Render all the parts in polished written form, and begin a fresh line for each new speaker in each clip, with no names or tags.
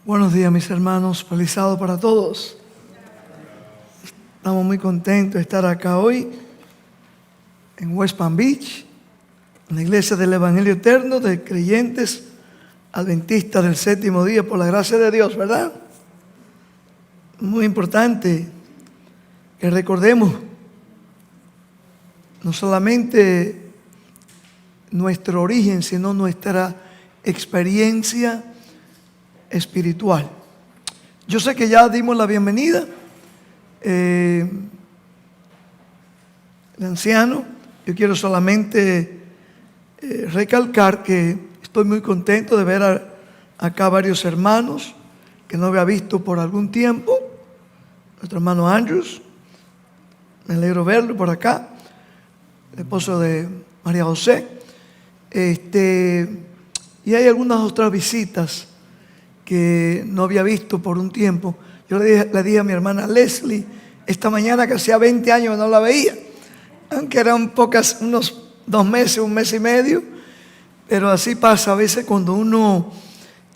Buenos días, mis hermanos. Feliz sábado para todos. Estamos muy contentos de estar acá hoy en West Palm Beach, en la iglesia del Evangelio Eterno de creyentes adventistas del séptimo día, por la gracia de Dios, ¿verdad? Muy importante que recordemos no solamente nuestro origen, sino nuestra experiencia espiritual. Yo sé que ya dimos la bienvenida. El anciano, yo quiero solamente recalcar que estoy muy contento de ver acá varios hermanos que no había visto por algún tiempo. Nuestro hermano Andrews, me alegro verlo por acá, el esposo de María José. Y hay algunas otras visitas que no había visto por un tiempo. Yo le dije a mi hermana Leslie esta mañana que hacía 20 años que no la veía, aunque eran unos 2 meses, 1 mes y medio, pero así pasa a veces cuando uno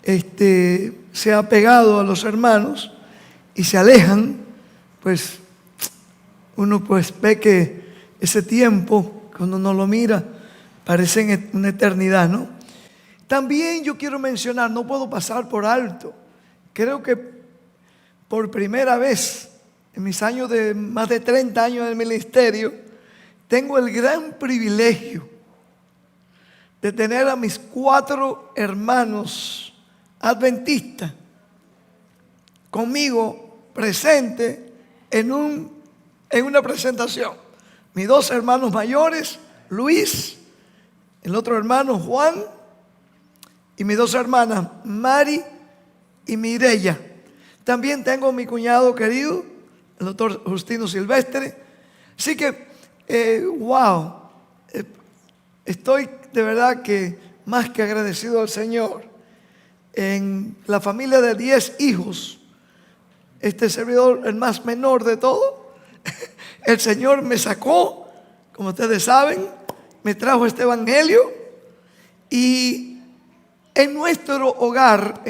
se ha pegado a los hermanos y se alejan, pues uno pues ve que ese tiempo, cuando uno lo mira, parece una eternidad, ¿no? También yo quiero mencionar, no puedo pasar por alto, creo que por primera vez en mis años de más de 30 años en el ministerio, tengo el gran privilegio de tener a mis 4 hermanos adventistas conmigo presentes en una presentación. Mis 2 hermanos mayores, Luis, el otro hermano Juan, y mis 2 hermanas, Mari y Mireya. También tengo a mi cuñado querido, el doctor Justino Silvestre. Así que, estoy de verdad que más que agradecido al Señor. En la familia de 10 hijos, este servidor, el más menor de todo, el Señor me sacó, como ustedes saben, me trajo este evangelio, y en nuestro hogar,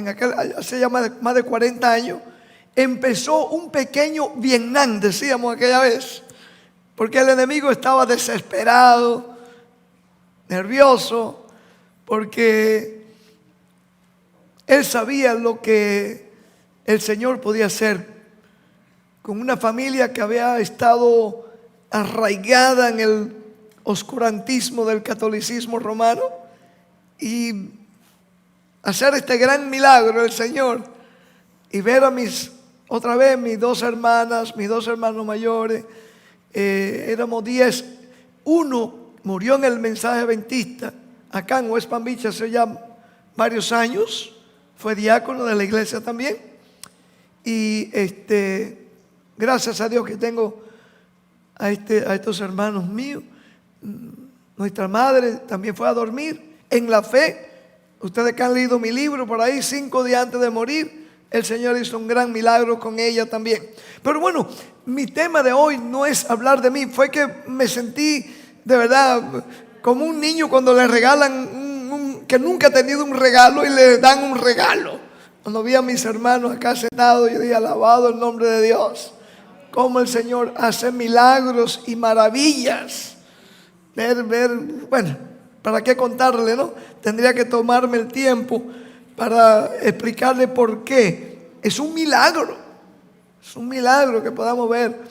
hace ya más de 40 años, empezó un pequeño Vietnam, decíamos aquella vez, porque el enemigo estaba desesperado, nervioso, porque él sabía lo que el Señor podía hacer con una familia que había estado arraigada en el oscurantismo del catolicismo romano, y hacer este gran milagro del Señor y ver a otra vez mis 2 hermanas, mis 2 hermanos mayores, éramos 10. Uno murió en el mensaje adventista acá en West Palm Beach hace ya varios años, fue diácono de la iglesia también, y gracias a Dios que tengo a estos hermanos míos. Nuestra madre también fue a dormir en la fe. Ustedes que han leído mi libro por ahí, 5 días antes de morir, el Señor hizo un gran milagro con ella también. Pero bueno, mi tema de hoy no es hablar de mí. Fue que me sentí de verdad como un niño cuando le regalan, que nunca ha tenido un regalo y le dan un regalo. Cuando vi a mis hermanos acá sentados, yo dije, alabado el nombre de Dios. Cómo el Señor hace milagros y maravillas. Bueno, ¿para qué contarle, no? Tendría que tomarme el tiempo para explicarle por qué. Es un milagro que podamos ver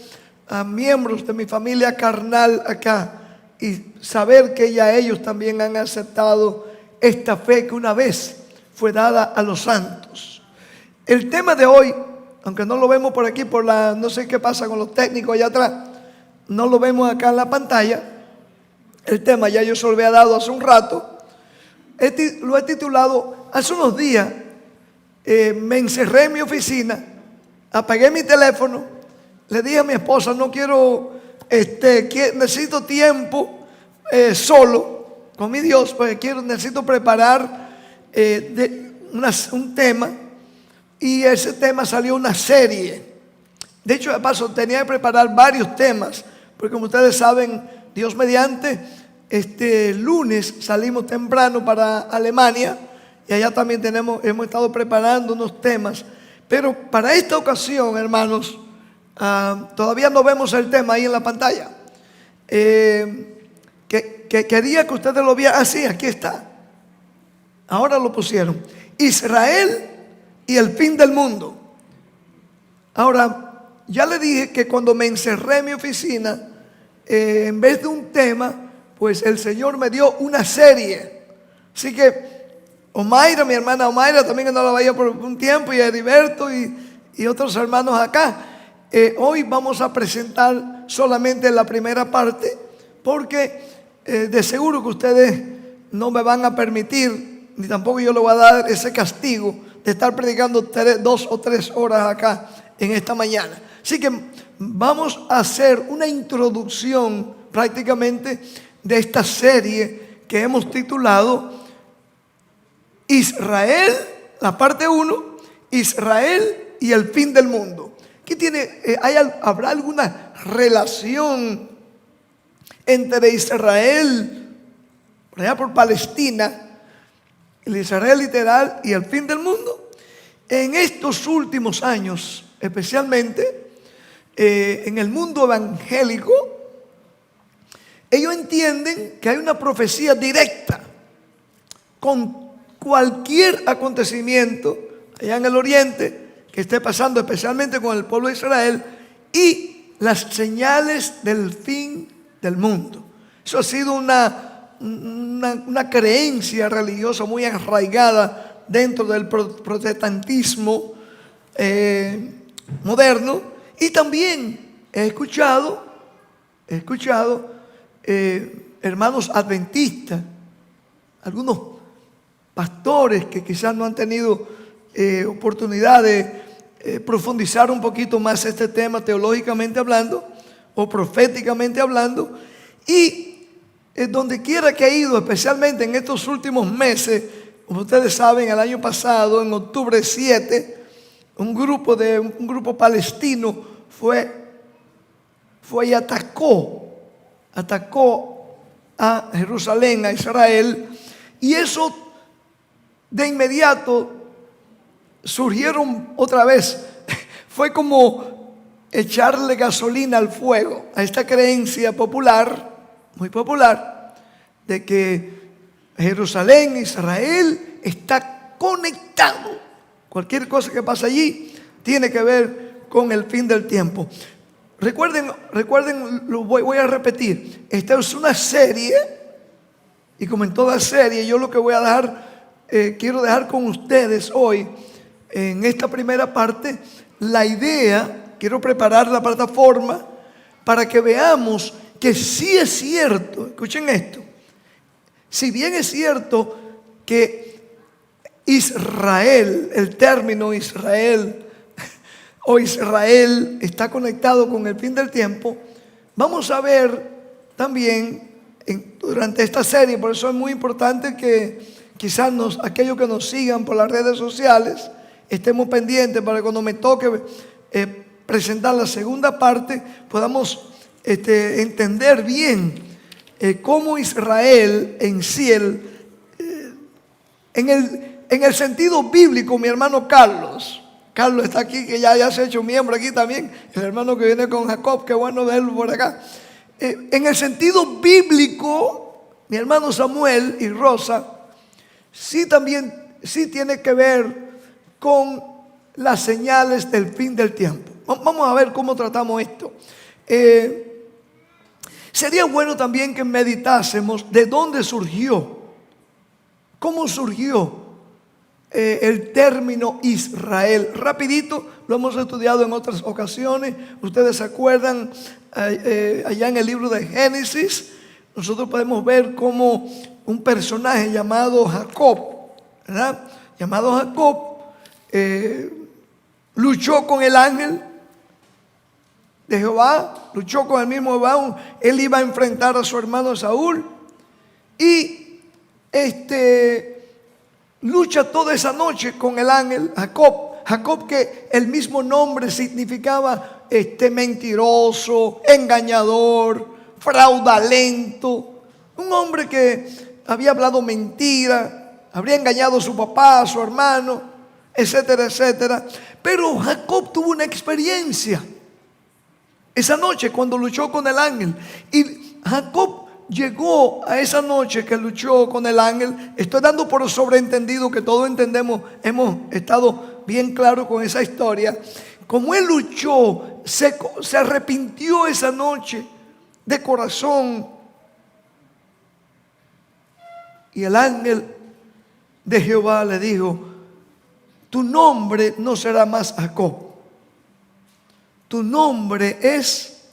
a miembros de mi familia carnal acá y saber que ya ellos también han aceptado esta fe que una vez fue dada a los santos. El tema de hoy, aunque no lo vemos por aquí, no sé qué pasa con los técnicos allá atrás, no lo vemos acá en la pantalla. El tema ya yo se lo había dado hace un rato. Lo he titulado, hace unos días me encerré en mi oficina, apagué mi teléfono, le dije a mi esposa, no quiero, necesito tiempo solo con mi Dios, porque necesito preparar un tema, y ese tema salió una serie. De hecho, de paso, tenía que preparar varios temas, porque como ustedes saben, Dios mediante, lunes salimos temprano para Alemania y allá también hemos estado preparando unos temas. Pero para esta ocasión, hermanos, todavía no vemos el tema ahí en la pantalla. Que quería que ustedes lo vieran. Sí, aquí está. Ahora lo pusieron. Israel y el fin del mundo. Ahora, ya le dije que cuando me encerré en mi oficina, en vez de un tema, pues el Señor me dio una serie. Así que Omaira, mi hermana Omaira, también que no la veía por un tiempo, y Heriberto y otros hermanos acá. Hoy vamos a presentar solamente la primera parte, porque de seguro que ustedes no me van a permitir, ni tampoco yo le voy a dar ese castigo de estar predicando 2 o 3 horas acá en esta mañana. Así que vamos a hacer una introducción prácticamente de esta serie que hemos titulado Israel, la parte 1, Israel y el fin del mundo. ¿Qué tiene? ¿Habrá alguna relación entre Israel, por allá por Palestina, el Israel literal y el fin del mundo? En estos últimos años, especialmente en el mundo evangélico, ellos entienden que hay una profecía directa con cualquier acontecimiento allá en el oriente que esté pasando, especialmente con el pueblo de Israel, y las señales del fin del mundo. Eso ha sido una creencia religiosa muy arraigada dentro del protestantismo moderno. Y también he escuchado hermanos adventistas, algunos pastores que quizás no han tenido oportunidad de profundizar un poquito más este tema teológicamente hablando o proféticamente hablando, y donde quiera que he ido, especialmente en estos últimos meses, como ustedes saben, el año pasado, en octubre 7, un grupo palestino fue y atacó a Jerusalén, a Israel, y eso de inmediato surgieron otra vez. Fue como echarle gasolina al fuego a esta creencia popular, muy popular, de que Jerusalén, Israel, está conectado. Cualquier cosa que pasa allí tiene que ver con el fin del tiempo. Recuerden, lo voy a repetir. Esta es una serie, y como en toda serie, yo lo que voy a dejar, quiero dejar con ustedes hoy, en esta primera parte, la idea, quiero preparar la plataforma para que veamos que sí es cierto, escuchen esto, si bien es cierto que Israel, el término Israel o Israel está conectado con el fin del tiempo, vamos a ver también durante esta serie, por eso es muy importante que quizás aquellos que nos sigan por las redes sociales estemos pendientes para que cuando me toque presentar la segunda parte podamos entender bien cómo Israel en sí, en el sentido bíblico. Mi hermano Carlos está aquí, que ya se ha hecho miembro aquí también, el hermano que viene con Jacob, qué bueno verlo por acá. En el sentido bíblico, mi hermano Samuel y Rosa, sí tiene que ver con las señales del fin del tiempo. Vamos a ver cómo tratamos esto. Sería bueno también que meditásemos de dónde surgió, cómo surgió el término Israel. Rapidito, lo hemos estudiado en otras ocasiones. Ustedes se acuerdan, allá en el libro de Génesis, nosotros podemos ver cómo un personaje llamado Jacob, ¿verdad? Llamado Jacob, luchó con el ángel de Jehová, luchó con el mismo Jehová. Él iba a enfrentar a su hermano Saúl y lucha toda esa noche con el ángel Jacob, que el mismo nombre significaba mentiroso, engañador, fraudulento, un hombre que había hablado mentira, habría engañado a su papá, a su hermano, etcétera, etcétera. Pero Jacob tuvo una experiencia esa noche cuando luchó con el ángel. Y Jacob llegó a esa noche que luchó con el ángel. Estoy dando por sobreentendido que todos entendemos, hemos estado bien claros con esa historia. Como él luchó, se arrepintió esa noche de corazón. Y el ángel de Jehová le dijo: tu nombre no será más Jacob, tu nombre es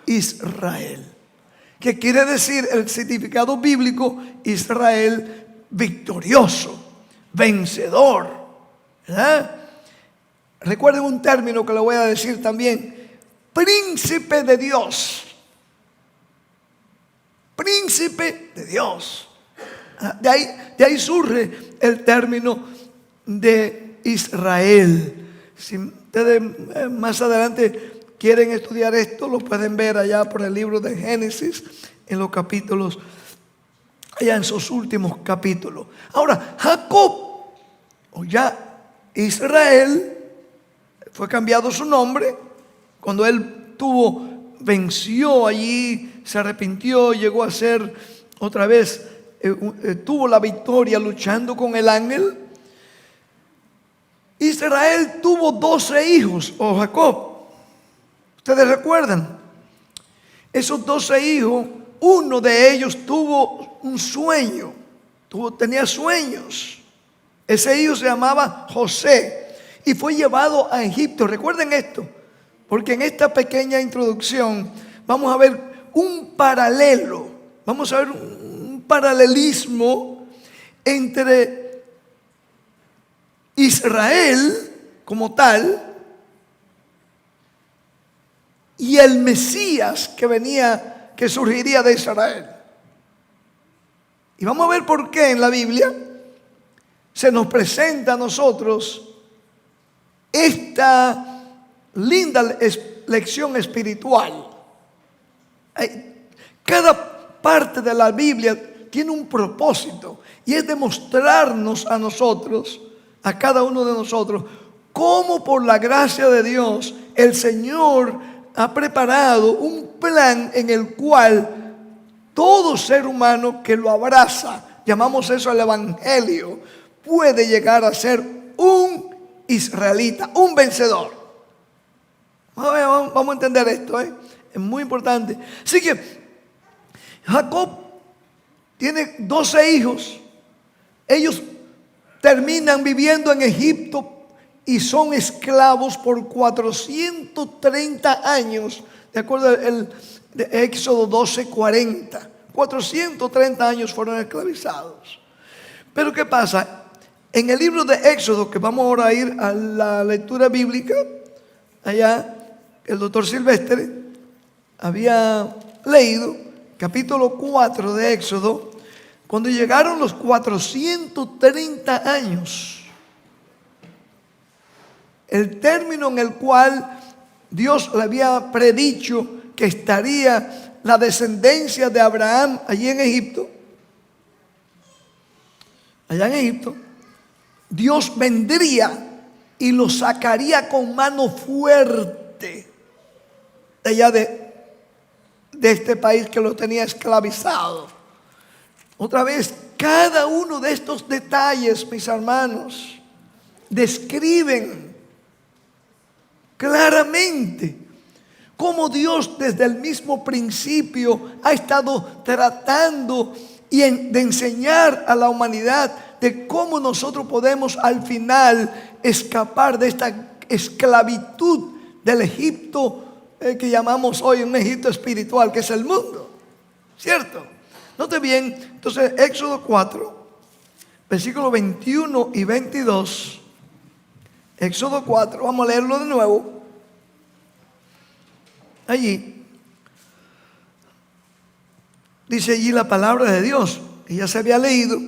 Israel. Que quiere decir el significado bíblico: Israel victorioso, vencedor, ¿verdad? Recuerden un término que le voy a decir también: príncipe de Dios. Príncipe de Dios. De ahí surge el término de Israel. Si ustedes más adelante quieren estudiar esto, lo pueden ver allá por el libro de Génesis, en los capítulos, allá en sus últimos capítulos. Ahora, Jacob, o ya Israel, fue cambiado su nombre cuando él venció allí, se arrepintió, llegó a ser otra vez, tuvo la victoria luchando con el ángel. Israel tuvo 12 hijos, o Jacob. ¿Ustedes recuerdan? Esos 12 hijos, uno de ellos tuvo un sueño, tenía sueños. Ese hijo se llamaba José y fue llevado a Egipto. Recuerden esto, porque en esta pequeña introducción vamos a ver un paralelo, vamos a ver un paralelismo entre Israel como tal y el Mesías que surgiría de Israel. Y vamos a ver por qué en la Biblia se nos presenta a nosotros esta linda lección espiritual. Cada parte de la Biblia tiene un propósito, y es demostrarnos a nosotros, a cada uno de nosotros, cómo por la gracia de Dios el Señor ha preparado un plan en el cual todo ser humano que lo abraza, llamamos eso el Evangelio, puede llegar a ser un israelita, un vencedor. Vamos a entender esto, es muy importante. Así que Jacob tiene 12 hijos. Ellos terminan viviendo en Egipto y son esclavos por 430 años, de acuerdo al Éxodo 12:40. 430 años fueron esclavizados. Pero ¿qué pasa? En el libro de Éxodo, que vamos ahora a ir a la lectura bíblica, allá el doctor Silvestre había leído capítulo 4 de Éxodo, cuando llegaron los 430 años, el término en el cual Dios le había predicho que estaría la descendencia de Abraham allí en Egipto. Allá en Egipto, Dios vendría y lo sacaría con mano fuerte de allá de este país que lo tenía esclavizado. Otra vez, cada uno de estos detalles, mis hermanos, describen claramente cómo Dios desde el mismo principio ha estado tratando de enseñar a la humanidad de cómo nosotros podemos al final escapar de esta esclavitud del Egipto que llamamos hoy un Egipto espiritual, que es el mundo, ¿cierto? Note bien, entonces Éxodo 4, versículos 21 y 22. Éxodo 4, vamos a leerlo de nuevo. Allí dice allí la palabra de Dios, que ya se había leído.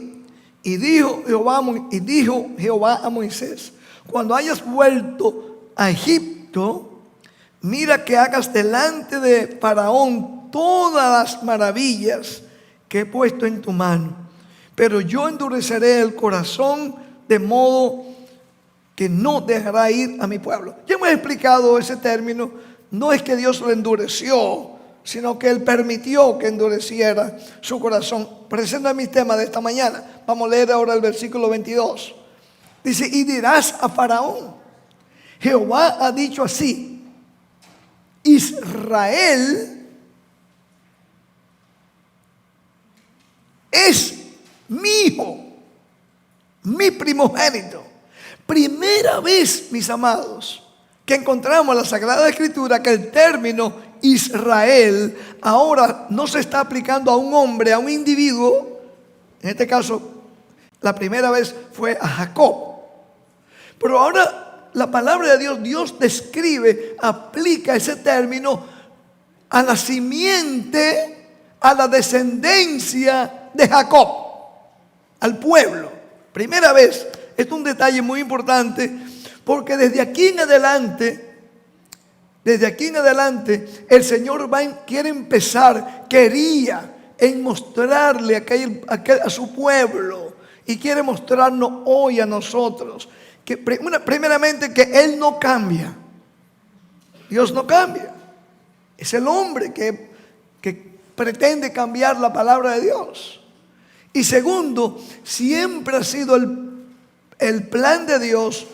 Y dijo Jehová a Moisés: cuando hayas vuelto a Egipto, mira que hagas delante de Faraón todas las maravillas que he puesto en tu mano, pero yo endureceré el corazón de modo que no dejará ir a mi pueblo. Ya hemos explicado ese término. No es que Dios lo endureció, sino que Él permitió que endureciera su corazón. Presento mi tema de esta mañana. Vamos a leer ahora el versículo 22. Dice: y dirás a Faraón, Jehová ha dicho así: Israel es mi hijo, mi primogénito. Primera vez, mis amados, que encontramos en la Sagrada Escritura que el término Israel ahora no se está aplicando a un hombre, a un individuo. En este caso, la primera vez fue a Jacob. Pero ahora la palabra de Dios describe, aplica ese término a la simiente, a la descendencia de Jacob, al pueblo. Primera vez. Esto es un detalle muy importante, porque desde aquí en adelante, el Señor quería en mostrarle a su pueblo, y quiere mostrarnos hoy a nosotros, que primeramente que Él no cambia. Dios no cambia. Es el hombre que pretende cambiar la palabra de Dios. Y segundo, siempre ha sido el plan de Dios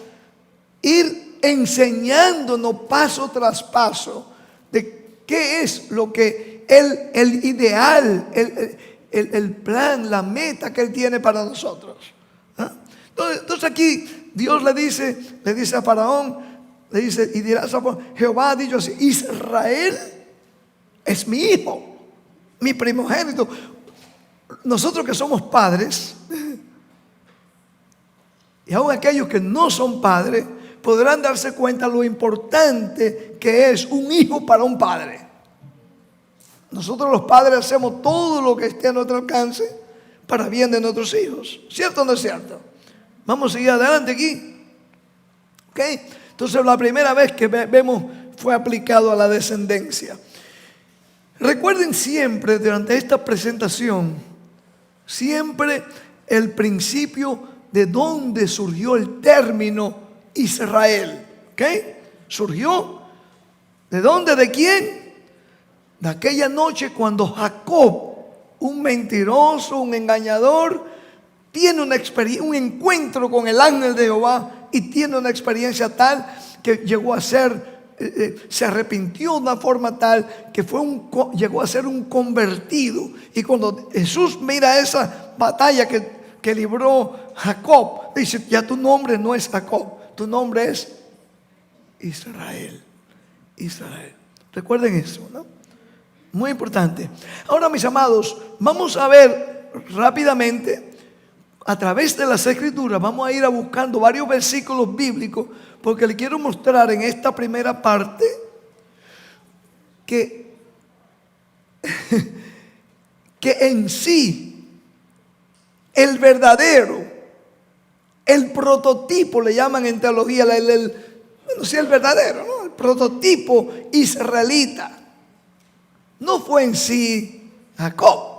ir enseñándonos paso tras paso de qué es lo que el ideal, el plan, la meta que Él tiene para nosotros. ¿Ah? Entonces aquí Dios le dice a Faraón, le dice: y dirás a Faraón, Jehová ha dicho así: Israel es mi hijo, mi primogénito. Nosotros que somos padres, y aún aquellos que no son padres, podrán darse cuenta lo importante que es un hijo para un padre. Nosotros los padres hacemos todo lo que esté a nuestro alcance para bien de nuestros hijos. ¿Cierto o no es cierto? Vamos a seguir adelante aquí. ¿Ok? Entonces la primera vez que vemos fue aplicado a la descendencia. Recuerden siempre durante esta presentación, siempre el principio de dónde surgió el término Israel. ¿Ok? Surgió ¿de dónde? ¿De quién? De aquella noche cuando Jacob, un mentiroso, un engañador, tiene un encuentro con el ángel de Jehová y tiene una experiencia tal que llegó a ser, se arrepintió de una forma tal que llegó a ser un convertido. Y cuando Jesús mira esa batalla que libró Jacob, dice: ya tu nombre no es Jacob, tu nombre es Israel. Israel. Recuerden eso, ¿no? Muy importante. Ahora, mis amados, vamos a ver rápidamente, a través de las Escrituras, vamos a ir buscando varios versículos bíblicos, porque le quiero mostrar en esta primera parte que en sí el verdadero, el prototipo, le llaman en teología, el verdadero, ¿no? El prototipo israelita no fue en sí Jacob.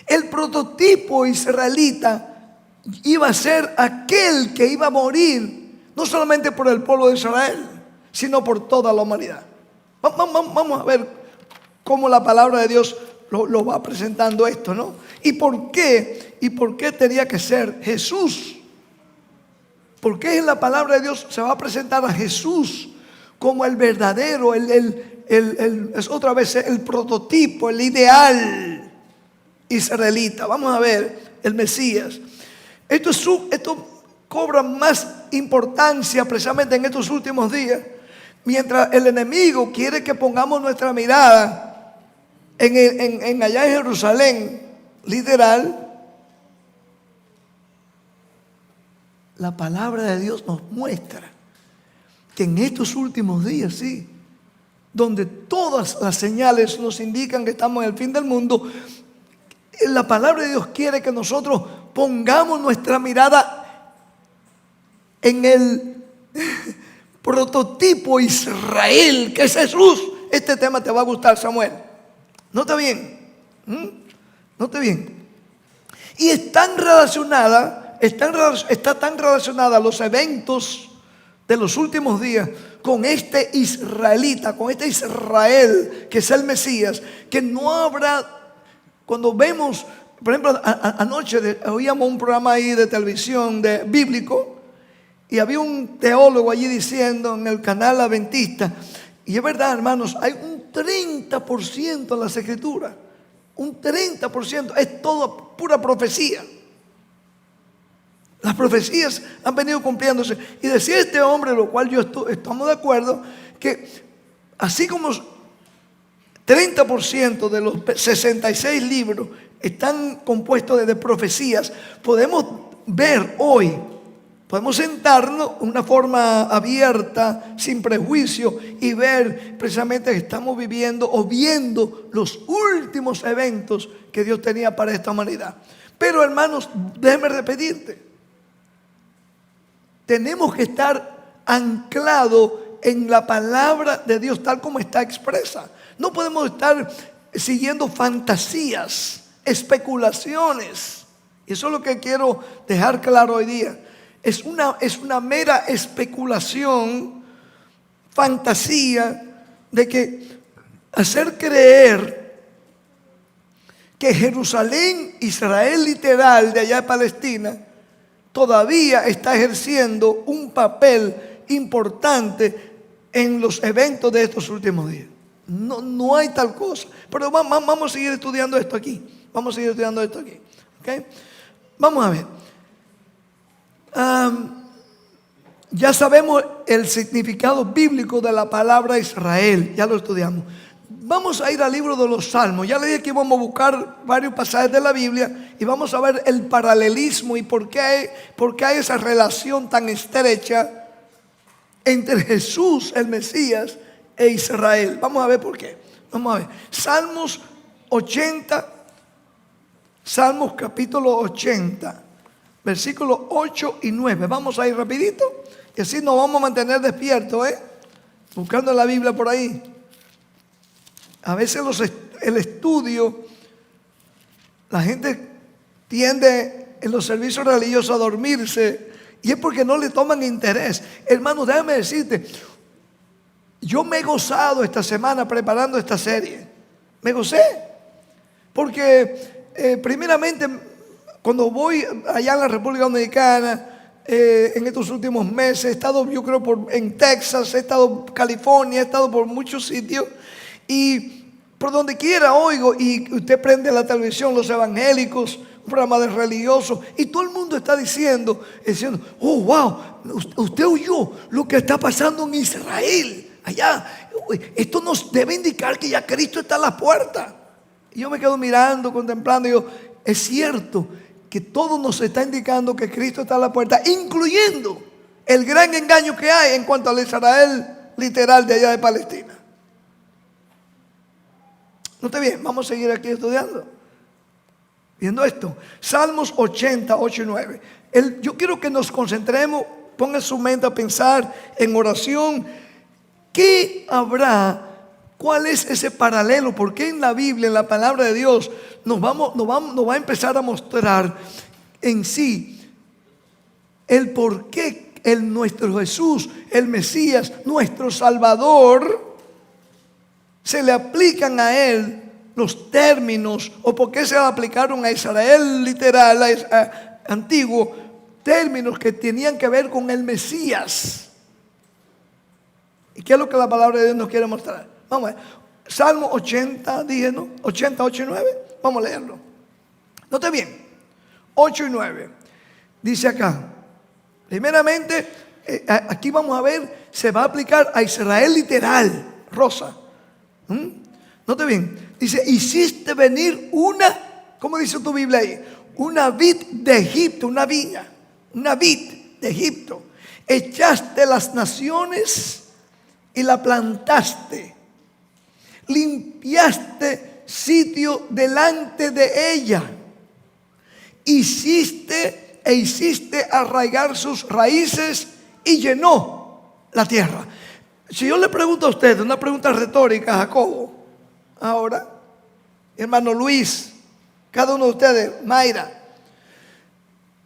El prototipo israelita iba a ser aquel que iba a morir, no solamente por el pueblo de Israel, sino por toda la humanidad. Vamos a ver cómo la palabra de Dios lo va presentando esto, ¿no? ¿Y por qué? ¿Y por qué tenía que ser Jesús? ¿Por qué en la palabra de Dios se va a presentar a Jesús como el verdadero, es otra vez el prototipo, el ideal israelita? Vamos a ver el Mesías. Esto cobra más importancia precisamente en estos últimos días, mientras el enemigo quiere que pongamos nuestra mirada en allá en Jerusalén, literal. La palabra de Dios nos muestra que en estos últimos días, sí, donde todas las señales nos indican que estamos en el fin del mundo, la palabra de Dios quiere que nosotros pongamos nuestra mirada en el prototipo Israel, que es Jesús. Este tema te va a gustar, Samuel. ¿Nota bien? Note bien. Y está tan relacionada los eventos de los últimos días con este israelita, con este Israel que es el Mesías, que no habrá, cuando vemos, por ejemplo, anoche oíamos un programa ahí de televisión bíblico, y había un teólogo allí diciendo en el canal Adventista, y es verdad, hermanos, hay un 30% en las Escrituras, un 30% es todo pura profecía. Las profecías han venido cumpliéndose. Y decía este hombre, lo cual estamos de acuerdo, que así como 30% de los 66 libros están compuestos de profecías, podemos ver hoy, podemos sentarnos de una forma abierta, sin prejuicio, y ver precisamente que estamos viviendo o viendo los últimos eventos que Dios tenía para esta humanidad. Pero hermanos, déjenme repetirte, tenemos que estar anclados en la palabra de Dios tal como está expresa. No podemos estar siguiendo fantasías, especulaciones. Y eso es lo que quiero dejar claro hoy día. Es una mera especulación, fantasía, de que hacer creer que Jerusalén, Israel literal de allá de Palestina, todavía está ejerciendo un papel importante en los eventos de estos últimos días. No hay tal cosa. Pero vamos a seguir estudiando esto aquí. ¿Okay? Vamos a ver. Ya sabemos el significado bíblico de la palabra Israel. Ya lo estudiamos. Vamos a ir al libro de los Salmos. Ya le dije que íbamos a buscar varios pasajes de la Biblia y vamos a ver el paralelismo y por qué hay esa relación tan estrecha entre Jesús, el Mesías, e Israel. Vamos a ver por qué. Vamos a ver. Salmos 80, Salmos capítulo 80, versículos 8 y 9. Vamos a ir rapidito y así nos vamos a mantener despiertos, buscando la Biblia por ahí. A veces el estudio, la gente tiende en los servicios religiosos a dormirse y es porque no le toman interés. Hermano, déjame decirte, yo me he gozado esta semana preparando esta serie. Me gocé porque primeramente cuando voy allá en la República Dominicana, en estos últimos meses, he estado yo creo en Texas, he estado en California, he estado por muchos sitios. Y por donde quiera oigo, y usted prende la televisión, los evangélicos, un programa de religiosos, y todo el mundo está diciendo, oh wow, usted oyó lo que está pasando en Israel, allá. Esto nos debe indicar que ya Cristo está a la puerta. Y yo me quedo mirando, contemplando, y digo, es cierto que todo nos está indicando que Cristo está a la puerta, incluyendo el gran engaño que hay en cuanto al Israel literal de allá de Palestina. ¿No está bien? Vamos a seguir aquí estudiando, viendo esto. Salmos 80, 8 y 9. Yo quiero que nos concentremos, ponga su mente a pensar en oración. ¿Qué habrá? ¿Cuál es ese paralelo? ¿Por qué en la Biblia, en la palabra de Dios, nos va a empezar a mostrar en sí el por qué nuestro Jesús, el Mesías, nuestro Salvador, se le aplican a él los términos, o por qué se le aplicaron a Israel literal, antiguo, términos que tenían que ver con el Mesías? ¿Y qué es lo que la palabra de Dios nos quiere mostrar? Vamos a ver. Salmo 80, dije, ¿no? 80, 8 y 9. Vamos a leerlo. Note bien. 8 y 9. Dice acá. Primeramente, aquí vamos a ver, se va a aplicar a Israel literal, Rosa. Note bien, dice, hiciste venir ¿cómo dice tu Biblia ahí? Una vid de Egipto, una viña, una vid de Egipto. Echaste las naciones y la plantaste. Limpiaste sitio delante de ella. Hiciste arraigar sus raíces y llenó la tierra. Si yo le pregunto a usted una pregunta retórica, Jacobo, ahora, hermano Luis, cada uno de ustedes, Mayra,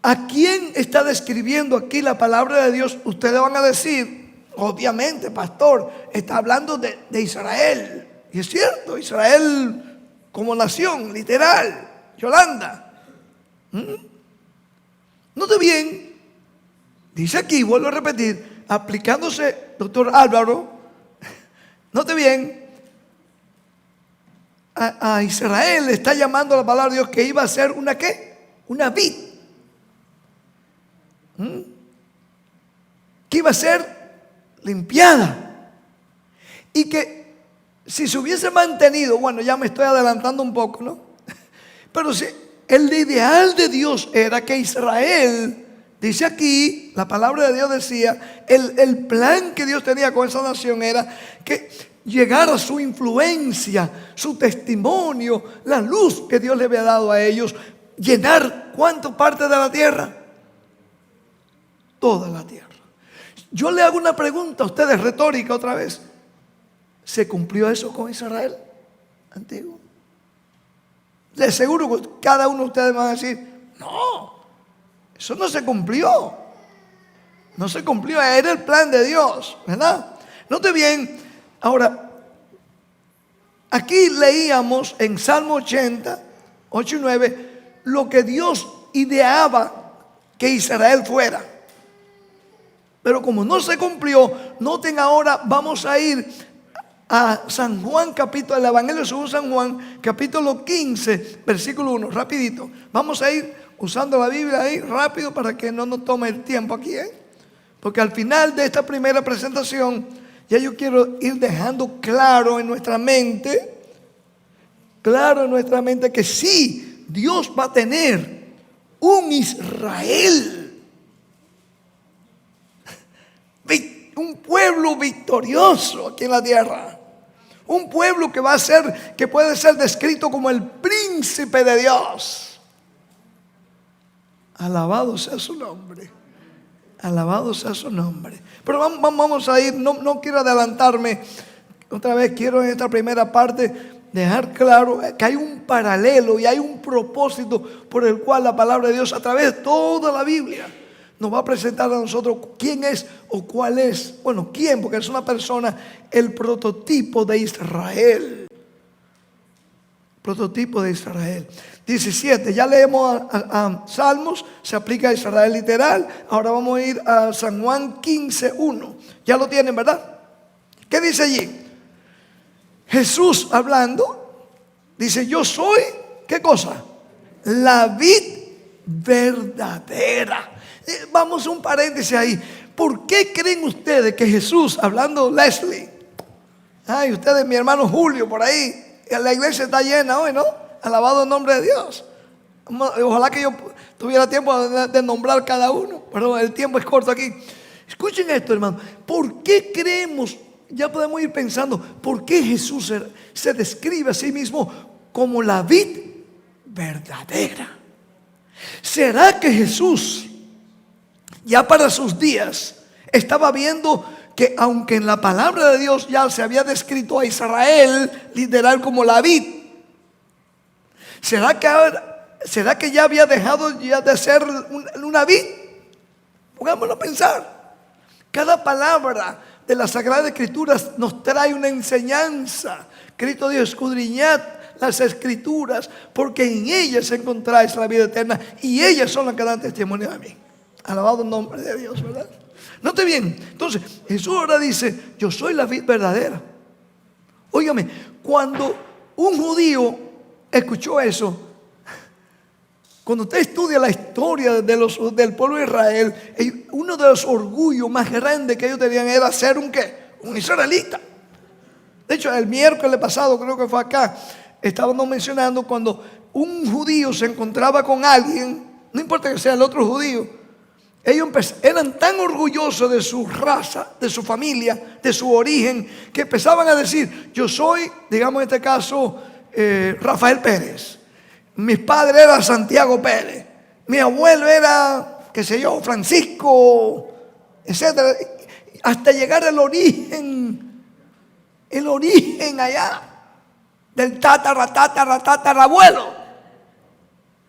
¿a quién está describiendo aquí la palabra de Dios? Ustedes van a decir, obviamente, pastor, está hablando de Israel. Y es cierto, Israel como nación, literal. Yolanda. Note bien, dice aquí, vuelvo a repetir, aplicándose, doctor Álvaro, note bien, a Israel le está llamando la palabra de Dios que iba a ser una ¿qué? Una vid. Que iba a ser limpiada. Y que si se hubiese mantenido, bueno, ya me estoy adelantando un poco, ¿no? Pero si el ideal de Dios era que Israel, dice aquí, la palabra de Dios decía, el plan que Dios tenía con esa nación era que llegara su influencia, su testimonio, la luz que Dios le había dado a ellos, llenar ¿cuánto parte de la tierra? Toda la tierra. Yo le hago una pregunta a ustedes, retórica otra vez. ¿Se cumplió eso con Israel antiguo? De seguro que cada uno de ustedes va a decir, no, eso no se cumplió. No se cumplió, era el plan de Dios, ¿verdad? Note bien, ahora, aquí leíamos en Salmo 80, 8 y 9, lo que Dios ideaba que Israel fuera. Pero como no se cumplió, noten ahora, vamos a ir a San Juan, capítulo, el Evangelio según San Juan, capítulo 15, versículo 1, rapidito. Vamos a ir usando la Biblia ahí rápido para que no nos tome el tiempo aquí, porque al final de esta primera presentación, ya yo quiero ir dejando claro en nuestra mente que sí, Dios va a tener un Israel, un pueblo victorioso aquí en la tierra. Un pueblo que va a ser, que puede ser descrito como el príncipe de Dios. Alabado sea su nombre. Alabado sea su nombre. Pero vamos a ir, no quiero adelantarme. Otra vez quiero en esta primera parte dejar claro que hay un paralelo y hay un propósito por el cual la palabra de Dios a través de toda la Biblia nos va a presentar a nosotros quién es o cuál es. Bueno, quién, porque es una persona, el prototipo de Israel. Prototipo de Israel. 17, ya leemos a Salmos, se aplica a Israel literal. Ahora vamos a ir a San Juan 15, 1. Ya lo tienen, ¿verdad? ¿Qué dice allí? Jesús hablando, dice, yo soy, ¿qué cosa? La vid verdadera. Vamos a un paréntesis ahí. ¿Por qué creen ustedes que Jesús, hablando Leslie, ay, ustedes, mi hermano Julio por ahí, la iglesia está llena hoy, ¿no? Alabado el nombre de Dios. Ojalá que yo tuviera tiempo de nombrar cada uno, pero el tiempo es corto aquí. Escuchen esto, hermano. ¿Por qué creemos? Ya podemos ir pensando, ¿por qué Jesús se describe a sí mismo como la vid verdadera? ¿Será que Jesús, ya para sus días, estaba viendo que aunque en la palabra de Dios ya se había descrito a Israel literal como la vid, ¿será que ya había dejado ya de ser una vid? Pongámoslo a pensar. Cada palabra de las Sagradas Escrituras nos trae una enseñanza. Cristo dijo, escudriñad las Escrituras, porque en ellas encontráis la vida eterna, y ellas son las que dan testimonio de mí. Alabado el nombre de Dios, ¿verdad? Note bien, entonces Jesús ahora dice, yo soy la vid verdadera. Óigame, cuando un judío escuchó eso, cuando usted estudia la historia del pueblo de Israel, uno de los orgullos más grandes que ellos tenían era ser un ¿qué? Un israelita. De hecho, el miércoles pasado, creo que fue acá, estábamos mencionando cuando un judío se encontraba con alguien, no importa que sea el otro judío, ellos eran tan orgullosos de su raza, de su familia, de su origen, que empezaban a decir, yo soy, digamos en este caso, Rafael Pérez. Mi padre era Santiago Pérez. Mi abuelo era, qué sé yo, Francisco, etcétera. Hasta llegar al origen allá, del tatarabuelo.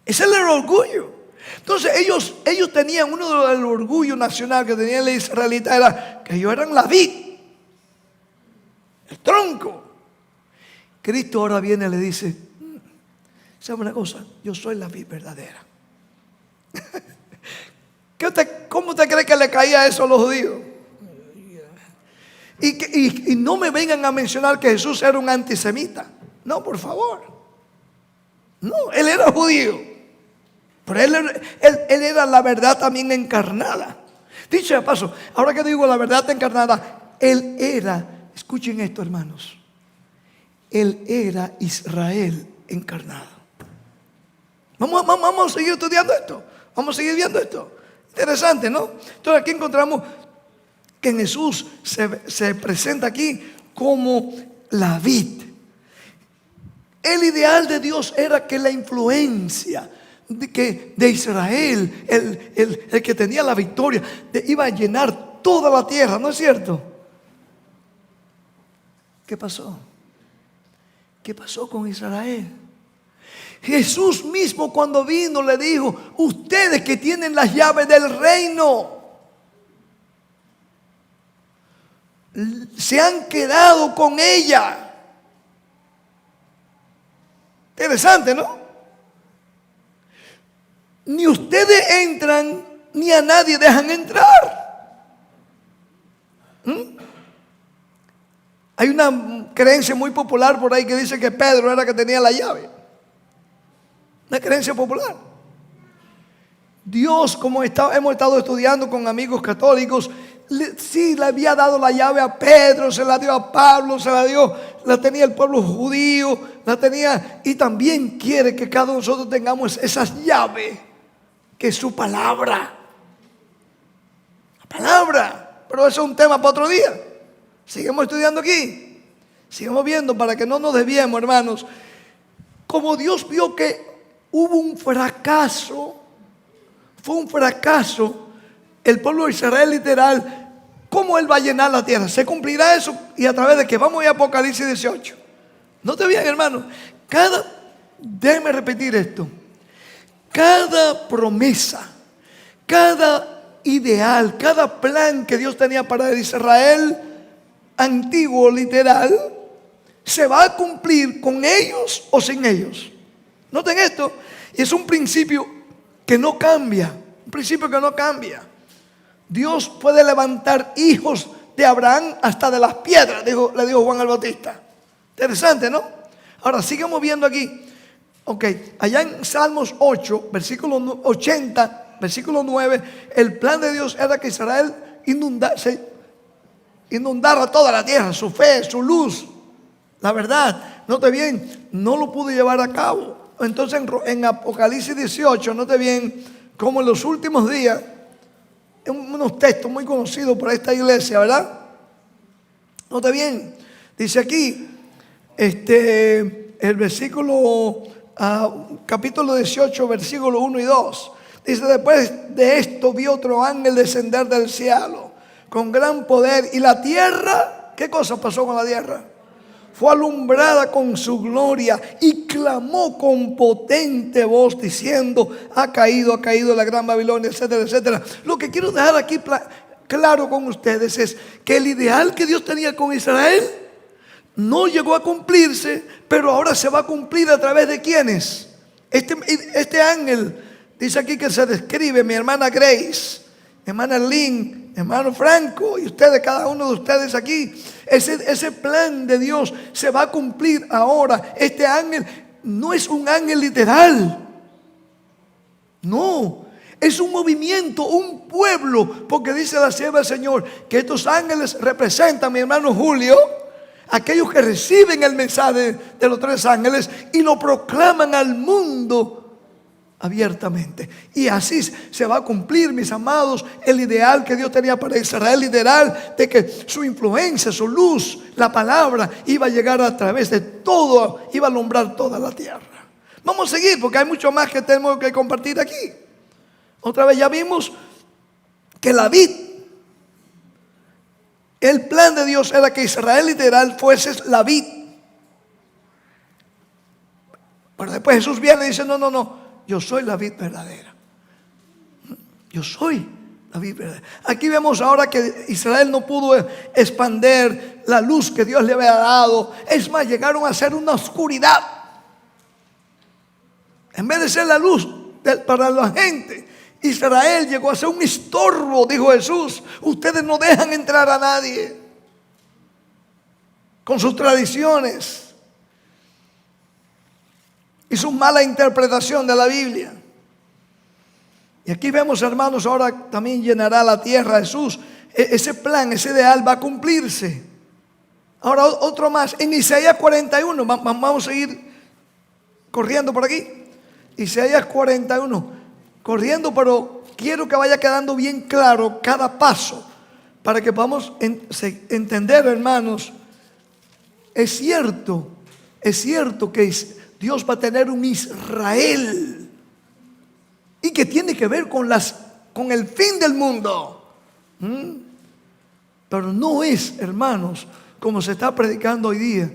Ese era el orgullo. Entonces ellos tenían uno del orgullo nacional que tenía el israelita, era que ellos eran la vid, el tronco. Cristo ahora viene y le dice: ¿sabe una cosa? Yo soy la vid verdadera. ¿Cómo usted cree que le caía eso a los judíos? Y no me vengan a mencionar que Jesús era un antisemita. No, por favor. No, él era judío. Pero él era la verdad también encarnada. Dicho de paso, ahora que digo la verdad encarnada, él era, escuchen esto, hermanos, él era Israel encarnado. Vamos a seguir estudiando esto. Vamos a seguir viendo esto. Interesante, ¿no? Entonces aquí encontramos que Jesús se presenta aquí como la vid. El ideal de Dios era que la influencia de Israel, el que tenía la victoria, iba a llenar toda la tierra, ¿no es cierto? ¿Qué pasó? ¿Qué pasó con Israel? Jesús mismo cuando vino le dijo: ustedes que tienen las llaves del reino se han quedado con ella. Interesante, ¿no? Ni ustedes entran, ni a nadie dejan entrar. Hay una creencia muy popular por ahí que dice que Pedro era el que tenía la llave. Una creencia popular. Dios, como hemos estado estudiando con amigos católicos, sí le había dado la llave a Pedro, se la dio a Pablo, la tenía el pueblo judío, la tenía, y también quiere que cada uno de nosotros tengamos esas llaves, que es su palabra. La palabra. Pero eso es un tema para otro día. Seguimos estudiando aquí. Sigamos viendo para que no nos desviemos, hermanos. Como Dios vio que hubo un fracaso, fue un fracaso, el pueblo de Israel literal, ¿cómo Él va a llenar la tierra? ¿Se cumplirá eso? ¿Y a través de qué? Vamos a ir a Apocalipsis 18. No te bien, hermano. Déjeme repetir esto. Cada promesa, cada ideal, cada plan que Dios tenía para el Israel antiguo, literal, se va a cumplir con ellos o sin ellos. Noten esto, y es un principio que no cambia, un principio que no cambia. Dios puede levantar hijos de Abraham hasta de las piedras, le dijo Juan el Bautista. Interesante, ¿no? Ahora sigamos viendo aquí. Ok, allá en Salmos 8, versículo 80, versículo 9, el plan de Dios era que Israel inundara toda la tierra, su fe, su luz, la verdad. Note bien, no lo pudo llevar a cabo. Entonces en Apocalipsis 18, note bien, como en los últimos días, unos textos muy conocidos por esta iglesia, ¿verdad? Note bien, dice aquí, el versículo, capítulo 18, versículo 1 y 2. Dice: después de esto vi otro ángel descender del cielo con gran poder, y la tierra, ¿qué cosa pasó con la tierra? Fue alumbrada con su gloria, y clamó con potente voz diciendo: ha caído la gran Babilonia, etcétera, etcétera. Lo que quiero dejar aquí claro con ustedes es que el ideal que Dios tenía con Israel no llegó a cumplirse, pero ahora se va a cumplir a través de ¿quiénes? Este ángel, dice aquí que se describe mi hermana Grace, mi hermana Lynn, mi hermano Franco y ustedes, cada uno de ustedes aquí. Ese plan de Dios se va a cumplir ahora. Este ángel no es un ángel literal. No, es un movimiento, un pueblo, porque dice la sierva del Señor que estos ángeles representan, mi hermano Julio, aquellos que reciben el mensaje de los tres ángeles y lo proclaman al mundo abiertamente. Y así se va a cumplir, mis amados, el ideal que Dios tenía para Israel, el ideal de que su influencia, su luz, la palabra iba a llegar a través de todo, iba a alumbrar toda la tierra. Vamos a seguir porque hay mucho más que tenemos que compartir aquí. Otra vez ya vimos que la vid, el plan de Dios era que Israel literal fuese la vid. Pero después Jesús viene y dice: no. yo soy la vid verdadera. Yo soy la vid verdadera. Aquí vemos ahora que Israel no pudo expander la luz que Dios le había dado. Es más, llegaron a ser una oscuridad. En vez de ser la luz para la gente, Israel llegó a ser un estorbo, dijo Jesús. Ustedes no dejan entrar a nadie con sus tradiciones y su mala interpretación de la Biblia. Y aquí vemos, hermanos, ahora también llenará la tierra Jesús. Ese plan, ese ideal va a cumplirse. Ahora otro más, en Isaías 41, vamos a ir corriendo por aquí. Isaías 41, corriendo, pero quiero que vaya quedando bien claro cada paso para que podamos entender, hermanos. Es cierto que Dios va a tener un Israel y que tiene que ver con el fin del mundo. Pero no es, hermanos, como se está predicando hoy día,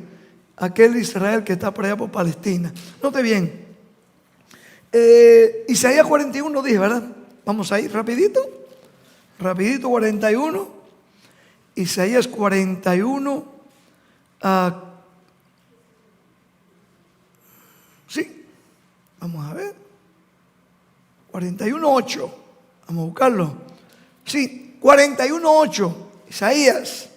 aquel Israel que está por allá por Palestina. Note bien, Isaías 41 dice, ¿verdad? Vamos a ir rapidito 41, Isaías 41, sí, vamos a ver, 41:8, vamos a buscarlo, sí, 41:8, Isaías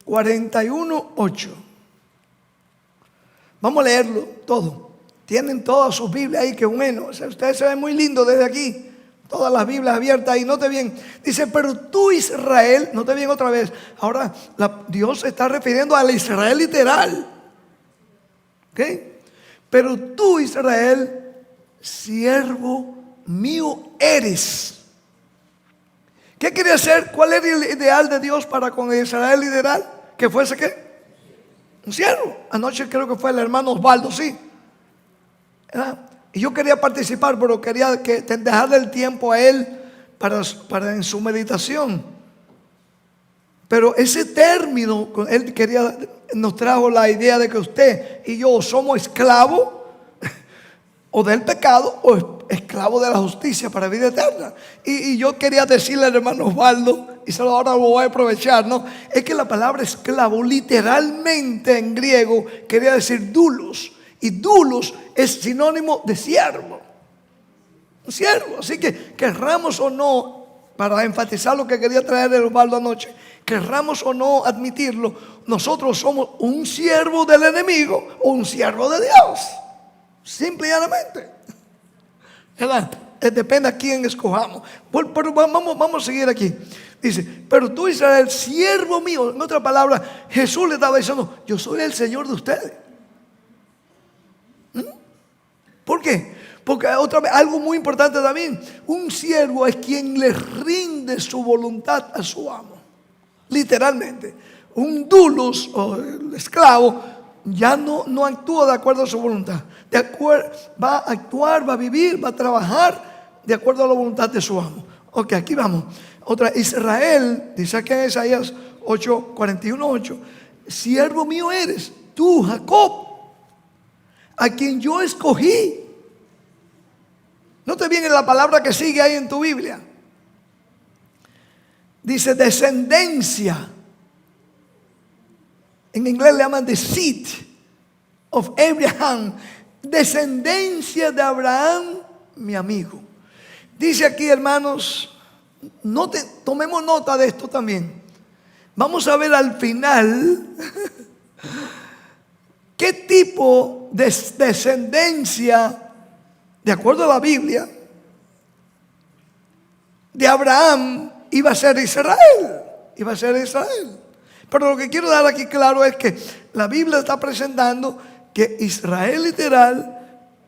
41:8. Vamos a leerlo todo. Tienen todas sus Biblias ahí, que bueno. Ustedes se ven muy lindos desde aquí. Todas las Biblias abiertas ahí. Note bien. Dice, pero tú Israel, note bien otra vez. Ahora Dios se está refiriendo al Israel literal. ¿Ok? Pero tú Israel, siervo mío eres. ¿Qué quería hacer? ¿Cuál era el ideal de Dios para con Israel literal? ¿Que fuese qué? Un siervo. Anoche creo que fue el hermano Osvaldo, sí. Y yo quería participar, pero quería dejarle el tiempo a él para en su meditación. Pero ese término, él nos trajo la idea de que usted y yo somos esclavos o del pecado o esclavos de la justicia para vida eterna. Y yo quería decirle al hermano Osvaldo, y solo ahora lo voy a aprovechar, ¿no? Es que la palabra esclavo literalmente en griego quería decir doulos, y doulos es sinónimo de siervo, un siervo. Así que querramos o no, para enfatizar lo que quería traer el Osvaldo anoche, querramos o no admitirlo, nosotros somos un siervo del enemigo o un siervo de Dios, simple y llanamente, ¿verdad? Depende a quién escojamos. Pero vamos a seguir aquí. Dice, pero tú Israel, siervo mío. En otra palabra, Jesús le estaba diciendo, yo soy el Señor de ustedes. ¿Por qué? Porque otra vez, algo muy importante también, un siervo es quien le rinde su voluntad a su amo. Literalmente. Un doulos o el esclavo ya no actúa de acuerdo a su voluntad. Va a actuar, va a vivir, va a trabajar de acuerdo a la voluntad de su amo. Ok, aquí vamos. Otra, Israel, dice aquí en Isaías 41:8, siervo mío eres, tú Jacob, a quien yo escogí. Note bien en la palabra que sigue ahí en tu Biblia. Dice descendencia. En inglés le llaman the seed of Abraham. Descendencia de Abraham, mi amigo. Dice aquí, hermanos, tomemos nota de esto también. Vamos a ver al final qué tipo de descendencia, de acuerdo a la Biblia, de Abraham iba a ser Israel. Iba a ser Israel. Pero lo que quiero dar aquí claro es que la Biblia está presentando que Israel literal,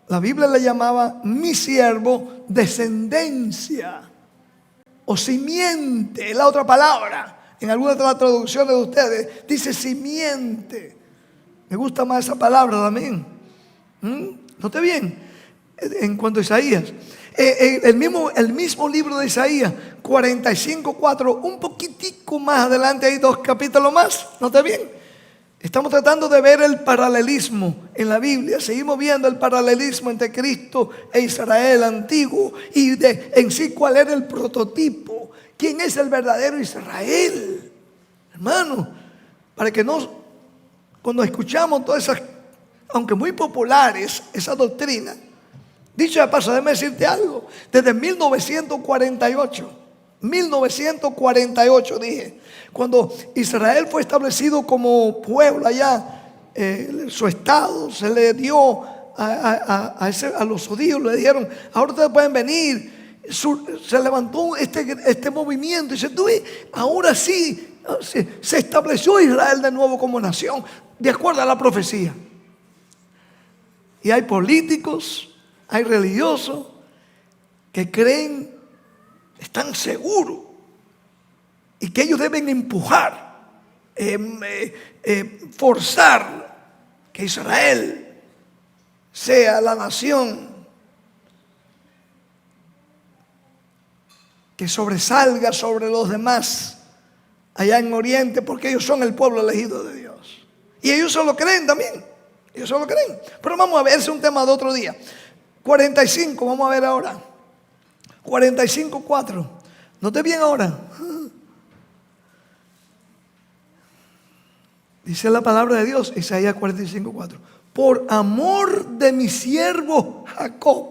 la Biblia le llamaba mi siervo, descendencia o simiente, la otra palabra. En algunas de las traducciones de ustedes dice simiente. Me gusta más esa palabra también. Note bien, en cuanto a Isaías. El mismo libro de Isaías 45:4, un poquitico más adelante, hay 2 capítulos más. Note bien. Estamos tratando de ver el paralelismo en la Biblia. Seguimos viendo el paralelismo entre Cristo e Israel antiguo. Y en sí cuál era el prototipo. ¿Quién es el verdadero Israel? Hermano, para que cuando escuchamos todas esas, aunque muy populares, esa doctrina. Dicho de paso, déjame decirte algo. Desde 1948 dije, cuando Israel fue establecido como pueblo allá, su estado se le dio a los judíos, le dijeron, ahora ustedes pueden venir. Se levantó este movimiento y dice, tú ves, ahora sí se estableció Israel de nuevo como nación, de acuerdo a la profecía. Y hay políticos, hay religiosos que creen, están seguros, y que ellos deben empujar, forzar que Israel sea la nación que sobresalga sobre los demás allá en Oriente, porque ellos son el pueblo elegido de Dios. Y ellos se lo creen también. Ellos se lo creen. Pero vamos a ver, ese es un tema de otro día. 45, vamos a ver ahora. 45:4. Note bien ahora. Dice la palabra de Dios, Isaías 45:4. Por amor de mi siervo Jacob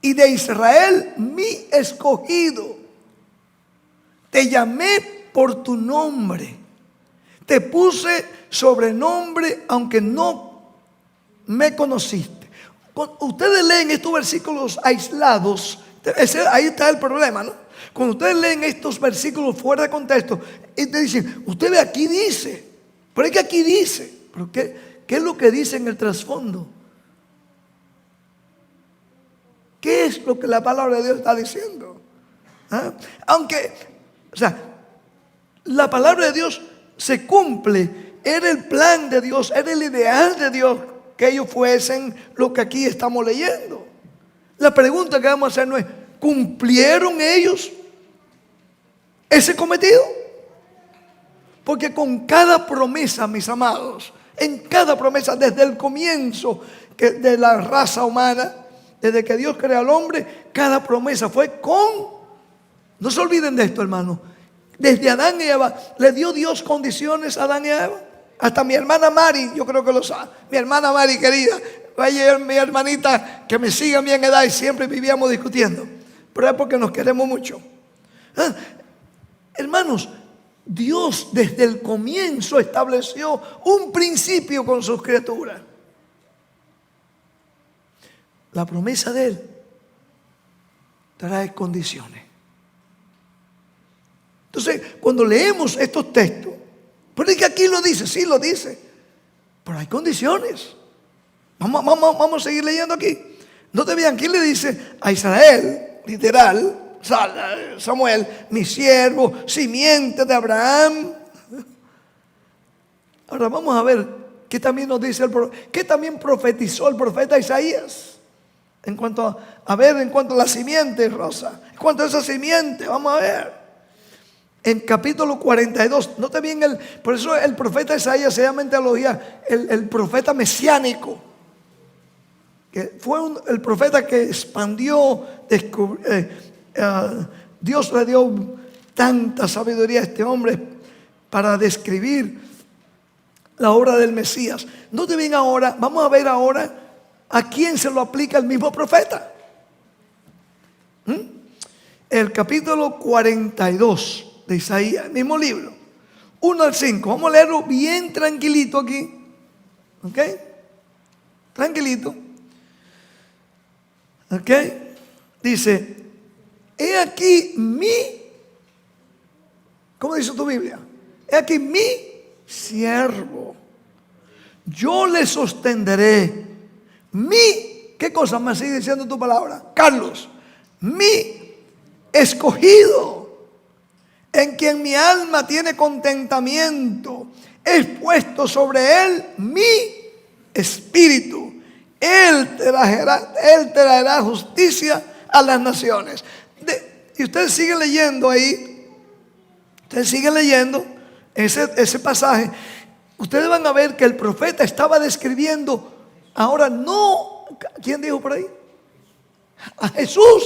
y de Israel mi escogido, te llamé por tu nombre, te puse sobrenombre aunque no me conociste. Cuando ustedes leen estos versículos aislados, ahí está el problema, ¿no? Cuando ustedes leen estos versículos fuera de contexto, y te dicen, usted ve aquí dice, pero es que aquí dice, pero ¿qué es lo que dice en el trasfondo? ¿Qué es lo que la palabra de Dios está diciendo? ¿Ah? Aunque, la palabra de Dios se cumple, era el plan de Dios, era el ideal de Dios que ellos fuesen lo que aquí estamos leyendo. La pregunta que vamos a hacer no es, ¿cumplieron ellos ese cometido? Porque con cada promesa, mis amados, en cada promesa, desde el comienzo de la raza humana, desde que Dios crea al hombre, cada promesa fue no se olviden de esto, hermano. Desde Adán y Eva, le dio Dios condiciones a Adán y a Eva. Hasta mi hermana Mari, yo creo que lo sabe. Mi hermana Mari querida, vaya mi hermanita que me sigue a mí en edad y siempre vivíamos discutiendo. Pero es porque nos queremos mucho. Hermanos, Dios desde el comienzo estableció un principio con sus criaturas. La promesa de Él trae condiciones. Entonces, cuando leemos estos textos, pero es que aquí lo dice, sí lo dice, pero hay condiciones. Vamos a seguir leyendo aquí. No te vean, aquí le dice a Israel, literal, Samuel, mi siervo, simiente de Abraham. Ahora vamos a ver qué también nos dice qué también profetizó el profeta Isaías. En cuanto a la simiente, Rosa, en cuanto a esa simiente, vamos a ver. En capítulo 42, note bien, por eso el profeta Isaías se llama en teología el profeta mesiánico, que fue el profeta que expandió, Dios le dio tanta sabiduría a este hombre para describir la obra del Mesías. Note bien ahora, vamos a ver ahora a quién se lo aplica el mismo profeta. El capítulo 42 de Isaías, el mismo libro, 1 al 5. Vamos a leerlo bien tranquilito aquí. ¿Ok? Tranquilito. ¿Ok? Dice, he aquí ¿cómo dice tu Biblia? He aquí mi siervo. Yo le sostendré. ¿Qué cosa me sigue diciendo tu palabra? Carlos, mi escogido, en quien mi alma tiene contentamiento, he puesto sobre él mi espíritu. Él traerá justicia a las naciones. Y ustedes siguen leyendo ahí. Ustedes siguen leyendo ese pasaje. ustedes van a ver que el profeta estaba describiendo ahora no, ¿quién dijo por ahí? A Jesús.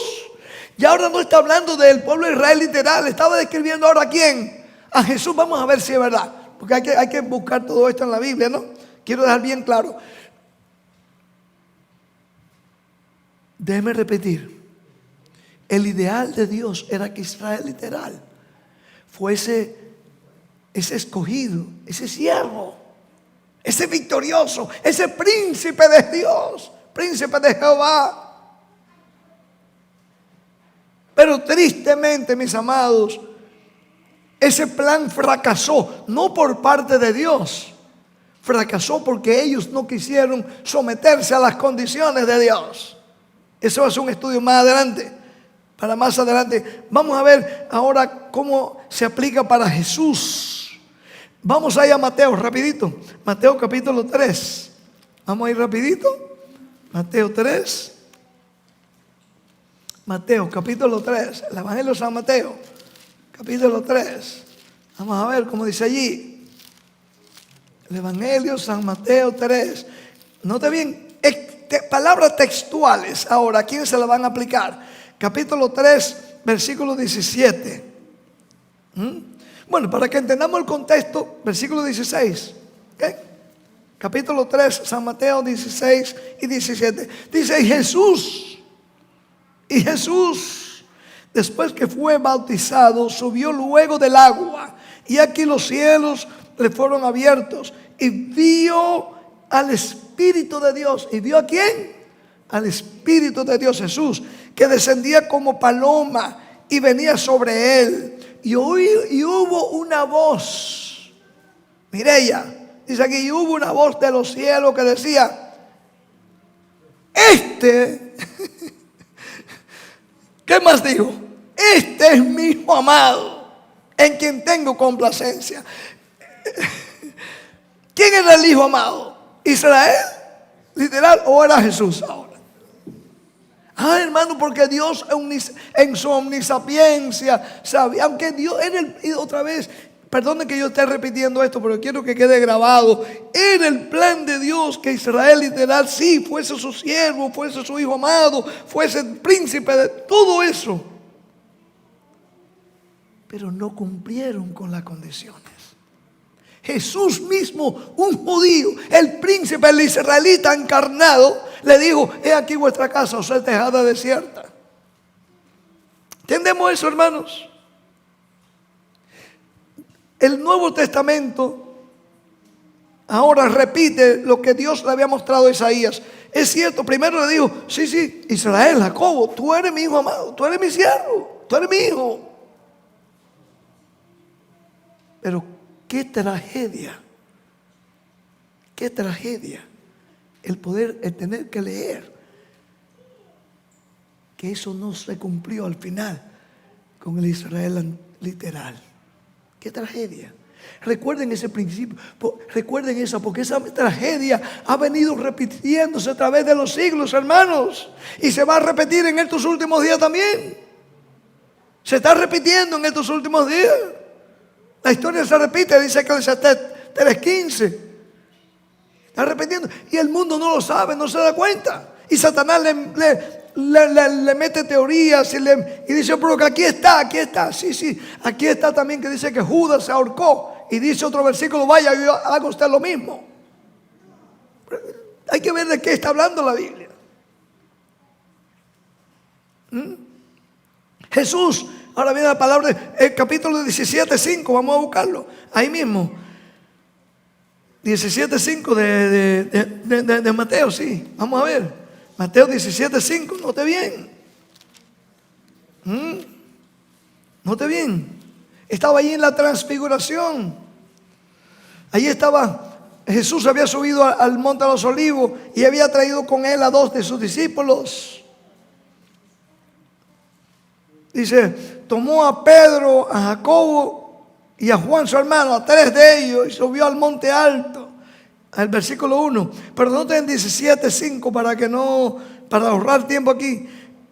Y ahora no está hablando del pueblo de Israel literal, estaba describiendo ahora a quién, a Jesús. Vamos a ver si es verdad, porque hay que buscar todo esto en la Biblia, ¿no? Quiero dejar bien claro. Déjeme repetir, el ideal de Dios era que Israel literal fuese ese escogido, ese siervo, ese victorioso, ese príncipe de Dios, príncipe de Jehová. Pero tristemente, mis amados, ese plan fracasó, no por parte de Dios, fracasó porque ellos no quisieron someterse a las condiciones de Dios. Eso va a ser un estudio más adelante, para más adelante. Vamos a ver ahora cómo se aplica para Jesús. Vamos a ir a Mateo, rapidito. Mateo capítulo 3. Vamos a ir rapidito. Mateo 3. Mateo capítulo 3. El Evangelio de San Mateo, capítulo 3. Vamos a ver cómo dice allí. El Evangelio San Mateo 3. Note bien, palabras textuales. Ahora, ¿a quién se la van a aplicar? Capítulo 3, versículo 17. Bueno, para que entendamos el contexto, versículo 16. ¿Okay? Capítulo 3, San Mateo 16 y 17. Dice, y Jesús, después que fue bautizado, subió luego del agua. Y aquí los cielos le fueron abiertos. Y vio al Espíritu de Dios. ¿Y vio a quién? Al Espíritu de Dios, Jesús, que descendía como paloma y venía sobre él. Y hubo una voz. Mire ella, dice aquí, y hubo una voz de los cielos que decía, ¿qué más dijo? Este es mi Hijo amado, en quien tengo complacencia. ¿Quién era el Hijo amado? ¿Israel? ¿Literal? ¿O era Jesús ahora? Hermano, porque Dios en su omnisapiencia sabía, aunque Dios era otra vez, perdone que yo esté repitiendo esto, pero quiero que quede grabado. Era el plan de Dios que Israel literal sí fuese su siervo, fuese su Hijo amado, fuese el príncipe de todo eso. Pero no cumplieron con las condiciones. Jesús mismo, un judío, el príncipe, el israelita encarnado, le dijo, he aquí vuestra casa, os es dejada desierta. ¿Entendemos eso, hermanos? El Nuevo Testamento ahora repite lo que Dios le había mostrado a Isaías. Es cierto, primero le dijo, sí, Israel, Jacobo, tú eres mi Hijo amado, tú eres mi siervo, tú eres mi hijo. Pero qué tragedia el tener que leer que eso no se cumplió al final con el Israel literal. Qué tragedia. Recuerden ese principio, recuerden eso, porque esa tragedia ha venido repitiéndose a través de los siglos, hermanos, y se va a repetir en estos últimos días también. Se está repitiendo en estos últimos días. La historia se repite, dice Eclesiastés 3:15. Está repitiendo. Y el mundo no lo sabe, no se da cuenta. Y Satanás le mete teorías y dice, pero que aquí está. Sí, aquí está también que dice que Judas se ahorcó. Y dice otro versículo, vaya y haga usted lo mismo. Hay que ver de qué está hablando la Biblia. Jesús, ahora viene la palabra, el capítulo 17:5, vamos a buscarlo, ahí mismo. 17:5 de Mateo, sí, vamos a ver. Mateo 17:5, note bien. Note bien. Estaba allí en la transfiguración. Allí estaba, Jesús había subido al monte de los olivos y había traído con él a 2 de sus discípulos. Dice, tomó a Pedro, a Jacobo y a Juan su hermano, a 3 de ellos, y subió al monte alto. Al versículo 1. Pero noten 17:5 para ahorrar tiempo aquí.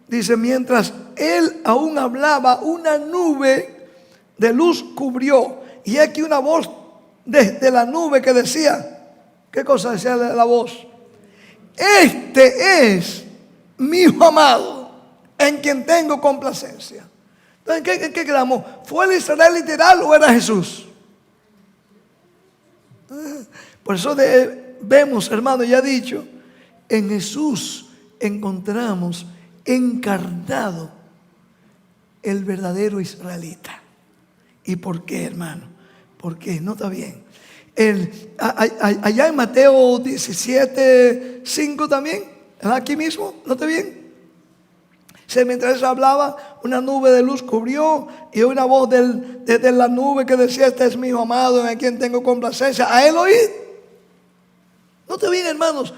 Dice, mientras él aún hablaba, una nube de luz cubrió. Y aquí una voz desde la nube que decía, ¿qué cosa decía la voz? Este es mi hijo amado, en quien tengo complacencia. Entonces, ¿en qué quedamos? ¿Fue el Israel literal o era Jesús? Por eso vemos, hermano, ya dicho, en Jesús encontramos encarnado el verdadero israelita. ¿Y por qué, hermano? ¿Por qué? Nota bien. Allá en Mateo 17, 5 también, aquí mismo, nota bien. Mientras hablaba, una nube de luz cubrió y una voz desde la nube que decía: este es mi hijo amado en quien tengo complacencia, a él oíd. Nota bien, hermanos,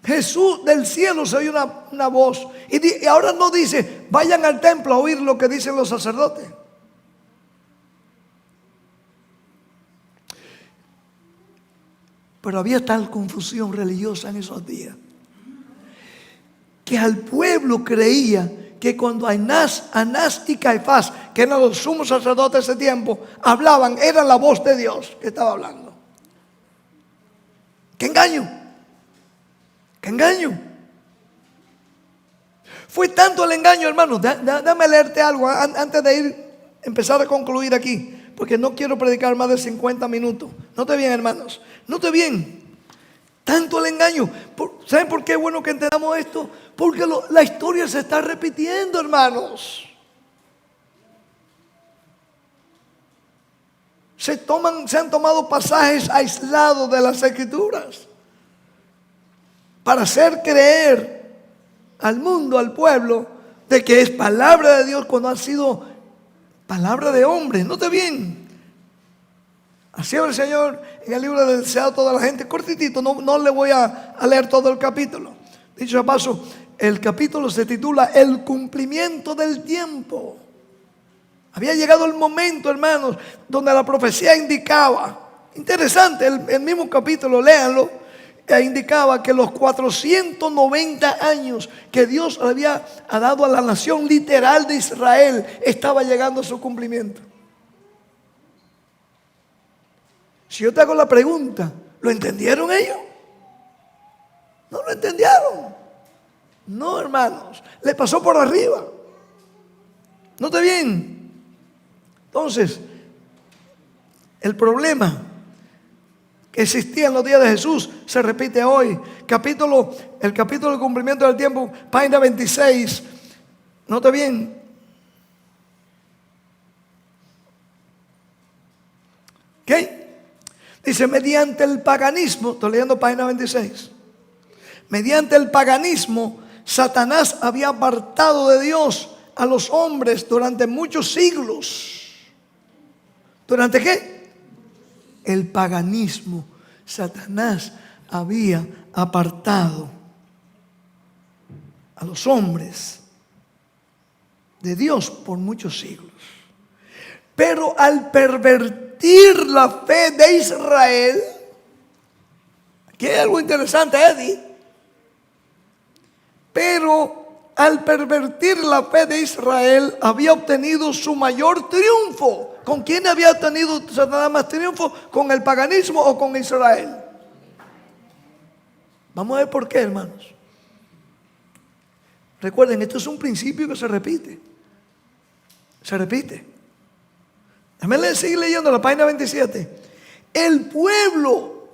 Jesús del cielo se oye una voz y ahora no dice vayan al templo a oír lo que dicen los sacerdotes. Pero había tal confusión religiosa en esos días que al pueblo creía que cuando Anás y Caifás, que eran los sumos sacerdotes de ese tiempo, hablaban, era la voz de Dios que estaba hablando. ¡Qué engaño! ¡Qué engaño! Fue tanto el engaño, hermano. Déjame leerte algo antes de empezar a concluir aquí, porque no quiero predicar más de 50 minutos. Note bien, hermanos, note bien. Tanto el engaño. ¿Saben por qué es bueno que entendamos esto? Porque la historia se está repitiendo, hermanos. Se han tomado pasajes aislados de las Escrituras para hacer creer al mundo, al pueblo, de que es palabra de Dios cuando ha sido palabra de hombre. Note bien. Así habla el Señor en el libro del deseado toda la gente, cortitito, no le voy a leer todo el capítulo. Dicho de paso, el capítulo se titula El cumplimiento del tiempo. Había llegado el momento, hermanos, donde la profecía indicaba, interesante, el mismo capítulo, léanlo, indicaba que los 490 años que Dios había dado a la nación literal de Israel estaba llegando a su cumplimiento. Si yo te hago la pregunta, ¿lo entendieron ellos? No lo entendieron. No, hermanos, le pasó por arriba. Note bien. Entonces, el problema que existía en los días de Jesús se repite hoy. El capítulo del cumplimiento del tiempo, página 26. Note bien. ¿Ok? Dice, mediante el paganismo, estoy leyendo página 26. Mediante el paganismo, Satanás había apartado de Dios a los hombres durante muchos siglos. ¿Durante qué? El paganismo. Satanás había apartado a los hombres de Dios por muchos siglos. Pero al pervertir la fe de Israel, aquí hay algo interesante, Eddie. Pero al pervertir la fe de Israel, había obtenido su mayor triunfo. ¿Con quién había obtenido Satanás más triunfo? ¿Con el paganismo o con Israel? Vamos a ver por qué, hermanos. Recuerden, esto es un principio que se repite. Se repite. Déjame seguir leyendo la página 27. El pueblo,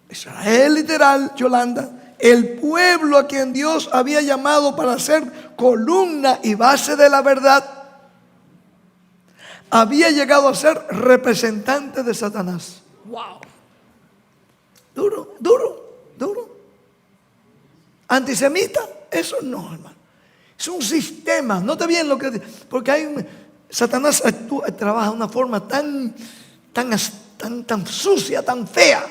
Israel literal, Yolanda, el pueblo a quien Dios había llamado para ser columna y base de la verdad, había llegado a ser representante de Satanás. Wow. Duro, duro, duro. Antisemita, eso no, hermano. Es un sistema. Note bien lo que dice, porque Satanás trabaja de una forma tan sucia, tan fea.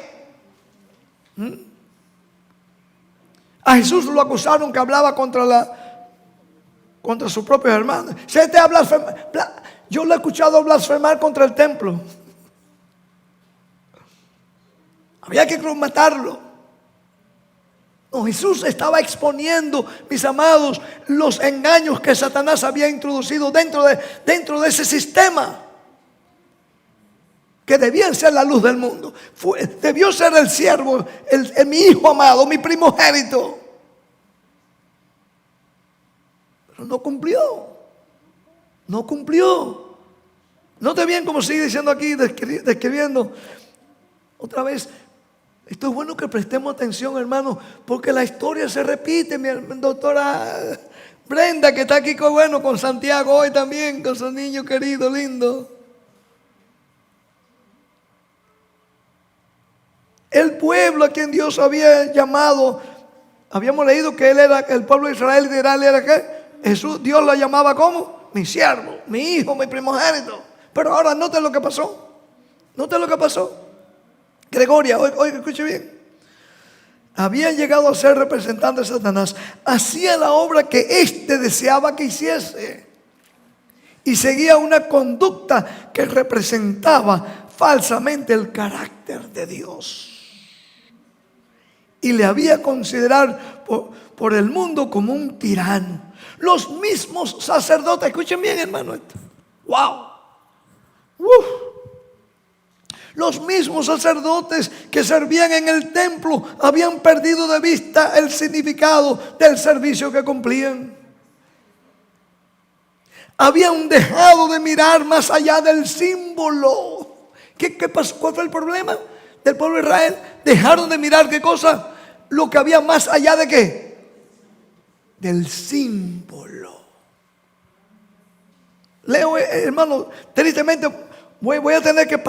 A Jesús lo acusaron que hablaba contra sus propios hermanos. Yo lo he escuchado blasfemar contra el templo. Había que matarlo. No, Jesús estaba exponiendo, mis amados, los engaños que Satanás había introducido dentro de ese sistema. que debían ser la luz del mundo. Debió ser el siervo, mi hijo amado, mi primogénito. Pero no cumplió. No cumplió. Note bien cómo sigue diciendo aquí, describiendo. Otra vez, esto es bueno que prestemos atención, hermanos, porque la historia se repite. Mi doctora Brenda, que está aquí con Santiago hoy también, con su niño querido, lindo. El pueblo a quien Dios había llamado, habíamos leído que él era, el pueblo de Israel era ¿qué? Jesús, Dios lo llamaba como mi siervo, mi hijo, mi primogénito. Pero ahora noten lo que pasó. Noten lo que pasó. Gregoria, oiga, escuche bien. Habían llegado a ser representantes de Satanás. Hacía la obra que éste deseaba que hiciese. Y seguía una conducta que representaba falsamente el carácter de Dios. Y le había considerado por el mundo como un tirano. Los mismos sacerdotes, escuchen bien, hermano, esto. ¡Wow! Los mismos sacerdotes que servían en el templo habían perdido de vista el significado del servicio que cumplían. Habían dejado de mirar más allá del símbolo. ¿Qué pasó? ¿Cuál fue el problema del pueblo de Israel? Dejaron de mirar, ¿qué cosa? Lo que había más allá de ¿qué? Del símbolo. Leo, hermano, tristemente voy a tener que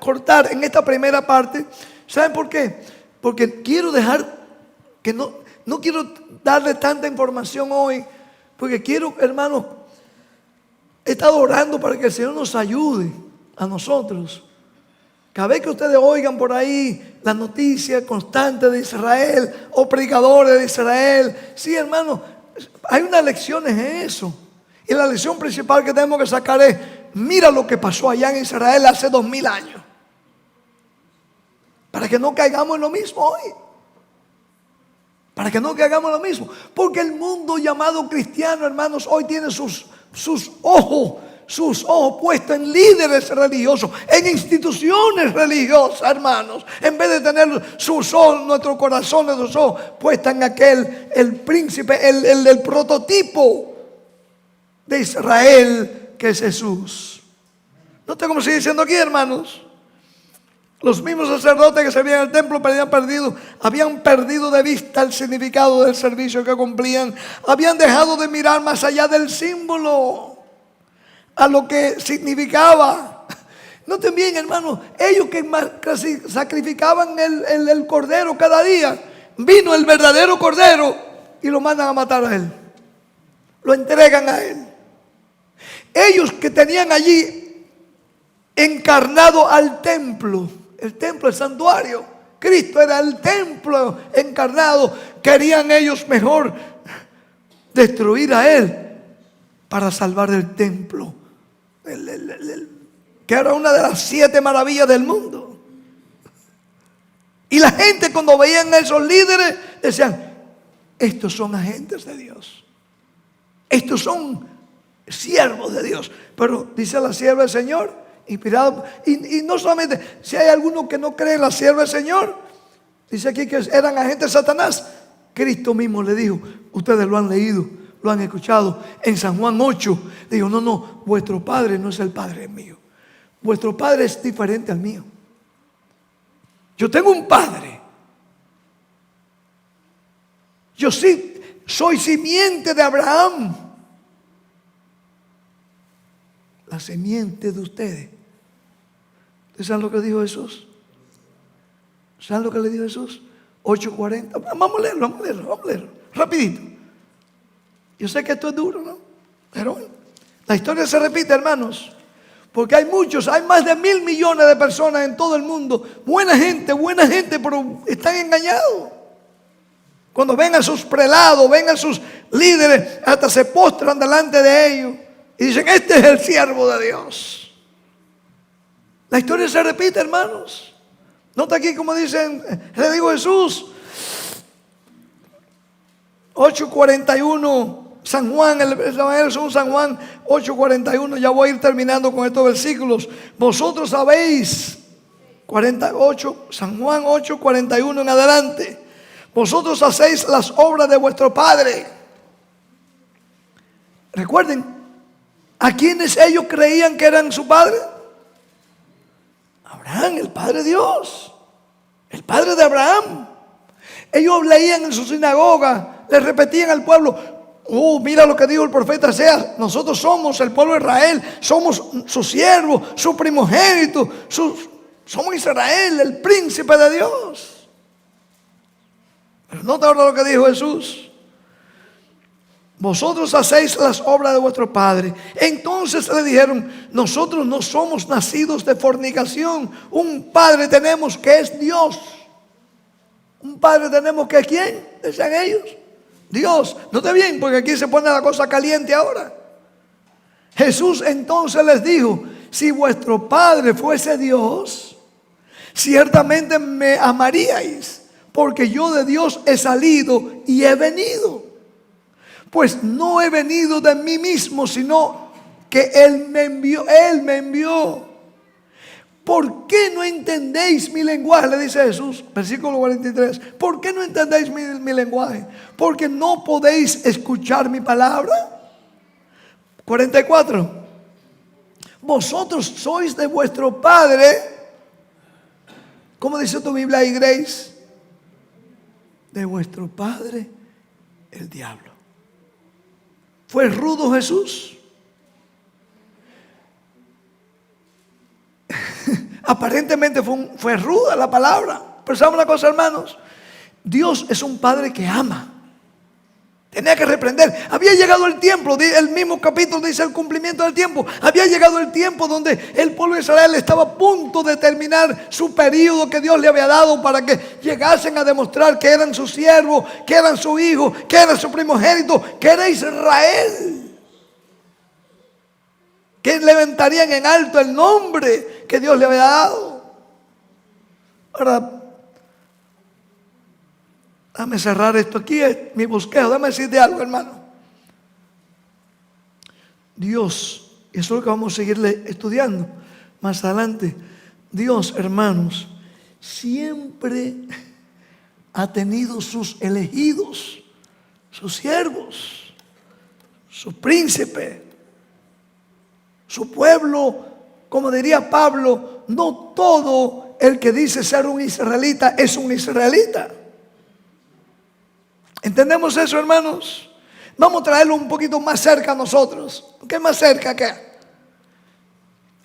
cortar en esta primera parte. ¿Saben por qué? Porque quiero dejar que no quiero darle tanta información hoy, porque quiero, hermanos, he estado orando para que el Señor nos ayude a nosotros. Cada vez que ustedes oigan por ahí las noticias constantes de Israel o predicadores de Israel, sí, hermano, hay unas lecciones en eso. Y la lección principal que tenemos que sacar es: mira lo que pasó allá en Israel hace 2000 años. Para que no caigamos en lo mismo hoy. Para que no caigamos en lo mismo. Porque el mundo llamado cristiano, hermanos, hoy tiene sus ojos puestos en líderes religiosos, en instituciones religiosas, hermanos. En vez de tener sus ojos, nuestro corazón, nuestros ojos puestos en el príncipe, el prototipo de Israel, que es Jesús. Note cómo sigue diciendo aquí, hermanos. Los mismos sacerdotes que servían en el templo habían perdido de vista el significado del servicio que cumplían. Habían dejado de mirar más allá del símbolo, a lo que significaba. Noten bien, hermanos, ellos que casi sacrificaban el cordero cada día, vino el verdadero cordero y lo mandan a matar a él. Lo entregan a él. Ellos que tenían allí encarnado al templo, el templo, el santuario, Cristo era el templo encarnado, querían ellos mejor destruir a él para salvar el templo, que era una de las 7 maravillas del mundo. Y la gente, cuando veían a esos líderes, decían: estos son agentes de Dios, estos son siervos de Dios. Pero dice la sierva del Señor, inspirado, y no solamente, si hay alguno que no cree en la sierva del Señor, dice aquí que eran agentes de Satanás. Cristo mismo le dijo, ustedes lo han leído, lo han escuchado, en San Juan 8, dijo: no, vuestro padre no es el padre mío, vuestro padre es diferente al mío. Yo tengo un padre, yo sí soy simiente de Abraham, la simiente de ustedes. ¿Ustedes saben lo que dijo Jesús? ¿Saben lo que le dijo Jesús? 8:40. Vamos a leerlo, rapidito. Yo sé que esto es duro, ¿no? Pero la historia se repite, hermanos. Porque hay más de 1.000 millones de personas en todo el mundo. Buena gente, pero están engañados. Cuando ven a sus prelados, ven a sus líderes, hasta se postran delante de ellos y dicen: este es el siervo de Dios. La historia se repite, hermanos. Nota aquí como dicen, le digo Jesús, 8:41, San Juan, el Evangelio según San Juan 8:41. Ya voy a ir terminando con estos versículos. Vosotros sabéis 48, San Juan 8, 41 en adelante. Vosotros hacéis las obras de vuestro padre. Recuerden, ¿a quiénes ellos creían que eran su padre? Abraham, el Padre Dios, el Padre de Abraham. Ellos leían en su sinagoga, le repetían al pueblo: mira lo que dijo el profeta Oseas, nosotros somos el pueblo de Israel, somos su siervo, su primogénito, somos Israel, el príncipe de Dios. Pero nota ahora lo que dijo Jesús: vosotros hacéis las obras de vuestro padre. Entonces le dijeron: nosotros no somos nacidos de fornicación, un padre tenemos que es Dios. Un padre tenemos que es ¿quién? Decían ellos: Dios. Note bien, porque aquí se pone la cosa caliente ahora. Jesús entonces les dijo: si vuestro padre fuese Dios, ciertamente me amaríais, porque yo de Dios he salido y he venido. Pues no he venido de mí mismo, sino que Él me envió. Él me envió. ¿Por qué no entendéis mi lenguaje? Le dice Jesús, versículo 43. ¿Por qué no entendéis mi lenguaje? Porque no podéis escuchar mi palabra. 44. Vosotros sois de vuestro padre. ¿Cómo dice tu Biblia ahí, Grace? De vuestro padre, el diablo. ¿Fue rudo Jesús? Aparentemente fue ruda la palabra. Pero ¿saben una cosa, hermanos? Dios es un padre que ama. Tenía que reprender. Había llegado el tiempo, el mismo capítulo dice el cumplimiento del tiempo. Había llegado el tiempo donde el pueblo de Israel estaba a punto de terminar su periodo que Dios le había dado para que llegasen a demostrar que eran su siervo, que eran su hijo, que era su primogénito, que era Israel. Que levantarían en alto el nombre que Dios le había dado. Ahora, déjame cerrar esto aquí, es mi bosquejo. Déjame decirte algo, hermano. Dios, y eso es lo que vamos a seguirle estudiando más adelante. Dios, hermanos, siempre ha tenido sus elegidos, sus siervos, su príncipe, su pueblo. Como diría Pablo, no todo el que dice ser un israelita es un israelita. ¿Entendemos eso, hermanos? Vamos a traerlo un poquito más cerca a nosotros. ¿Qué más cerca que?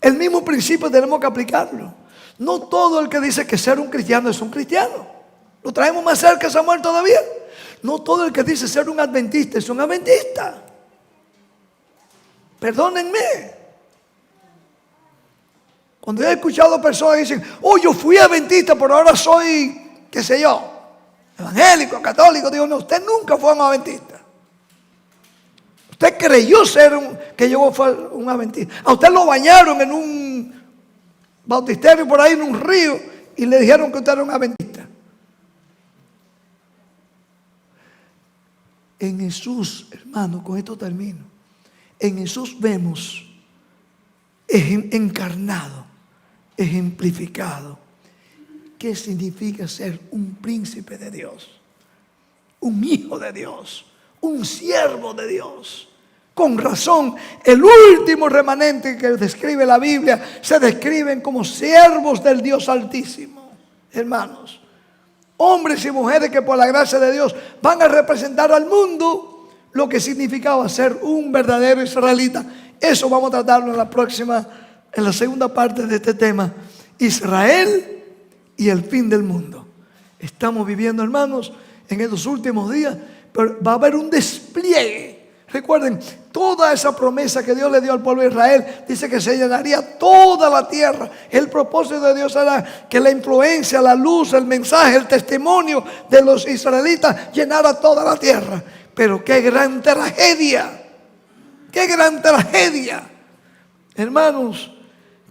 El mismo principio tenemos que aplicarlo. No todo el que dice que ser un cristiano es un cristiano. Lo traemos más cerca, Samuel, todavía. No todo el que dice ser un adventista es un adventista. Perdónenme. Cuando he escuchado personas que dicen: yo fui adventista, pero ahora soy, qué sé yo, evangélico, católico. Digo: no, usted nunca fue un adventista. Usted creyó que yo fue un adventista. A usted lo bañaron en un bautisterio por ahí, en un río, y le dijeron que usted era un adventista. En Jesús, hermano, con esto termino. En Jesús vemos encarnado, ejemplificado, qué significa ser un príncipe de Dios, un hijo de Dios, un siervo de Dios. Con razón, el último remanente que describe la Biblia se describen como siervos del Dios Altísimo. Hermanos, hombres y mujeres que por la gracia de Dios van a representar al mundo lo que significaba ser un verdadero israelita. Eso vamos a tratarlo en la segunda parte de este tema: Israel y el fin del mundo. Estamos viviendo, hermanos, en estos últimos días, pero va a haber un despliegue. Recuerden, toda esa promesa que Dios le dio al pueblo de Israel, dice que se llenaría toda la tierra. El propósito de Dios era que la influencia, la luz, el mensaje, el testimonio de los israelitas llenara toda la tierra. Pero qué gran tragedia, qué gran tragedia, hermanos,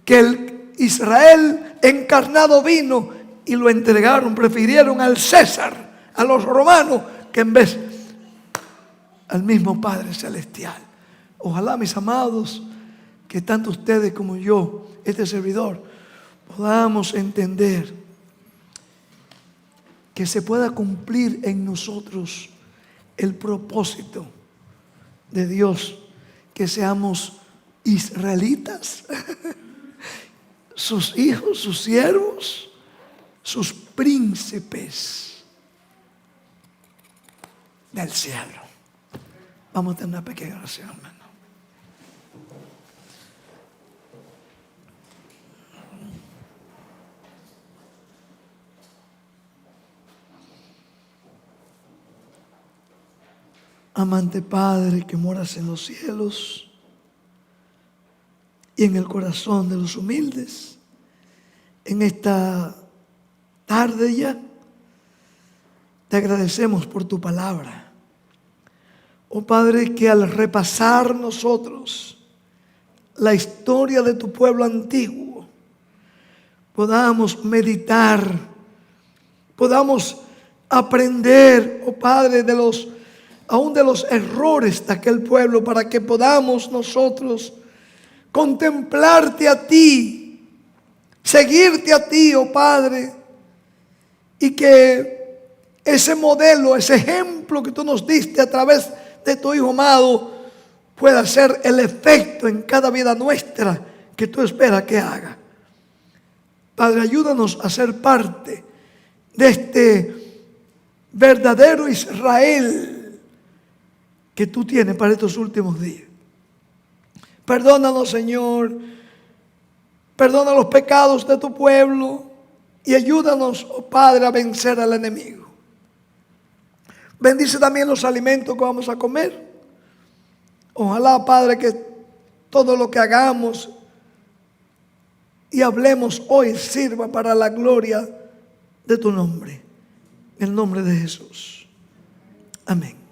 que el Israel encarnado vino y lo entregaron, prefirieron al César, a los romanos, que en vez al mismo Padre Celestial. Ojalá, mis amados, que tanto ustedes como yo, este servidor, podamos entender que se pueda cumplir en nosotros el propósito de Dios, que seamos israelitas, sus hijos, sus siervos, sus príncipes del cielo. Vamos a tener una pequeña oración, hermano. Amante Padre que moras en los cielos y en el corazón de los humildes, en esta tarde ya, te agradecemos por tu palabra. Oh Padre, que al repasar nosotros la historia de tu pueblo antiguo, podamos meditar, podamos aprender, oh Padre, aún de los errores de aquel pueblo, para que podamos nosotros contemplarte a ti, seguirte a ti, oh Padre, y que ese modelo, ese ejemplo que tú nos diste a través de tu Hijo amado, pueda ser el efecto en cada vida nuestra que tú esperas que haga. Padre, ayúdanos a ser parte de este verdadero Israel que tú tienes para estos últimos días. Perdónanos, Señor. Perdona los pecados de tu pueblo y ayúdanos, oh Padre, a vencer al enemigo. Bendice también los alimentos que vamos a comer. Ojalá, Padre, que todo lo que hagamos y hablemos hoy sirva para la gloria de tu nombre. En el nombre de Jesús. Amén.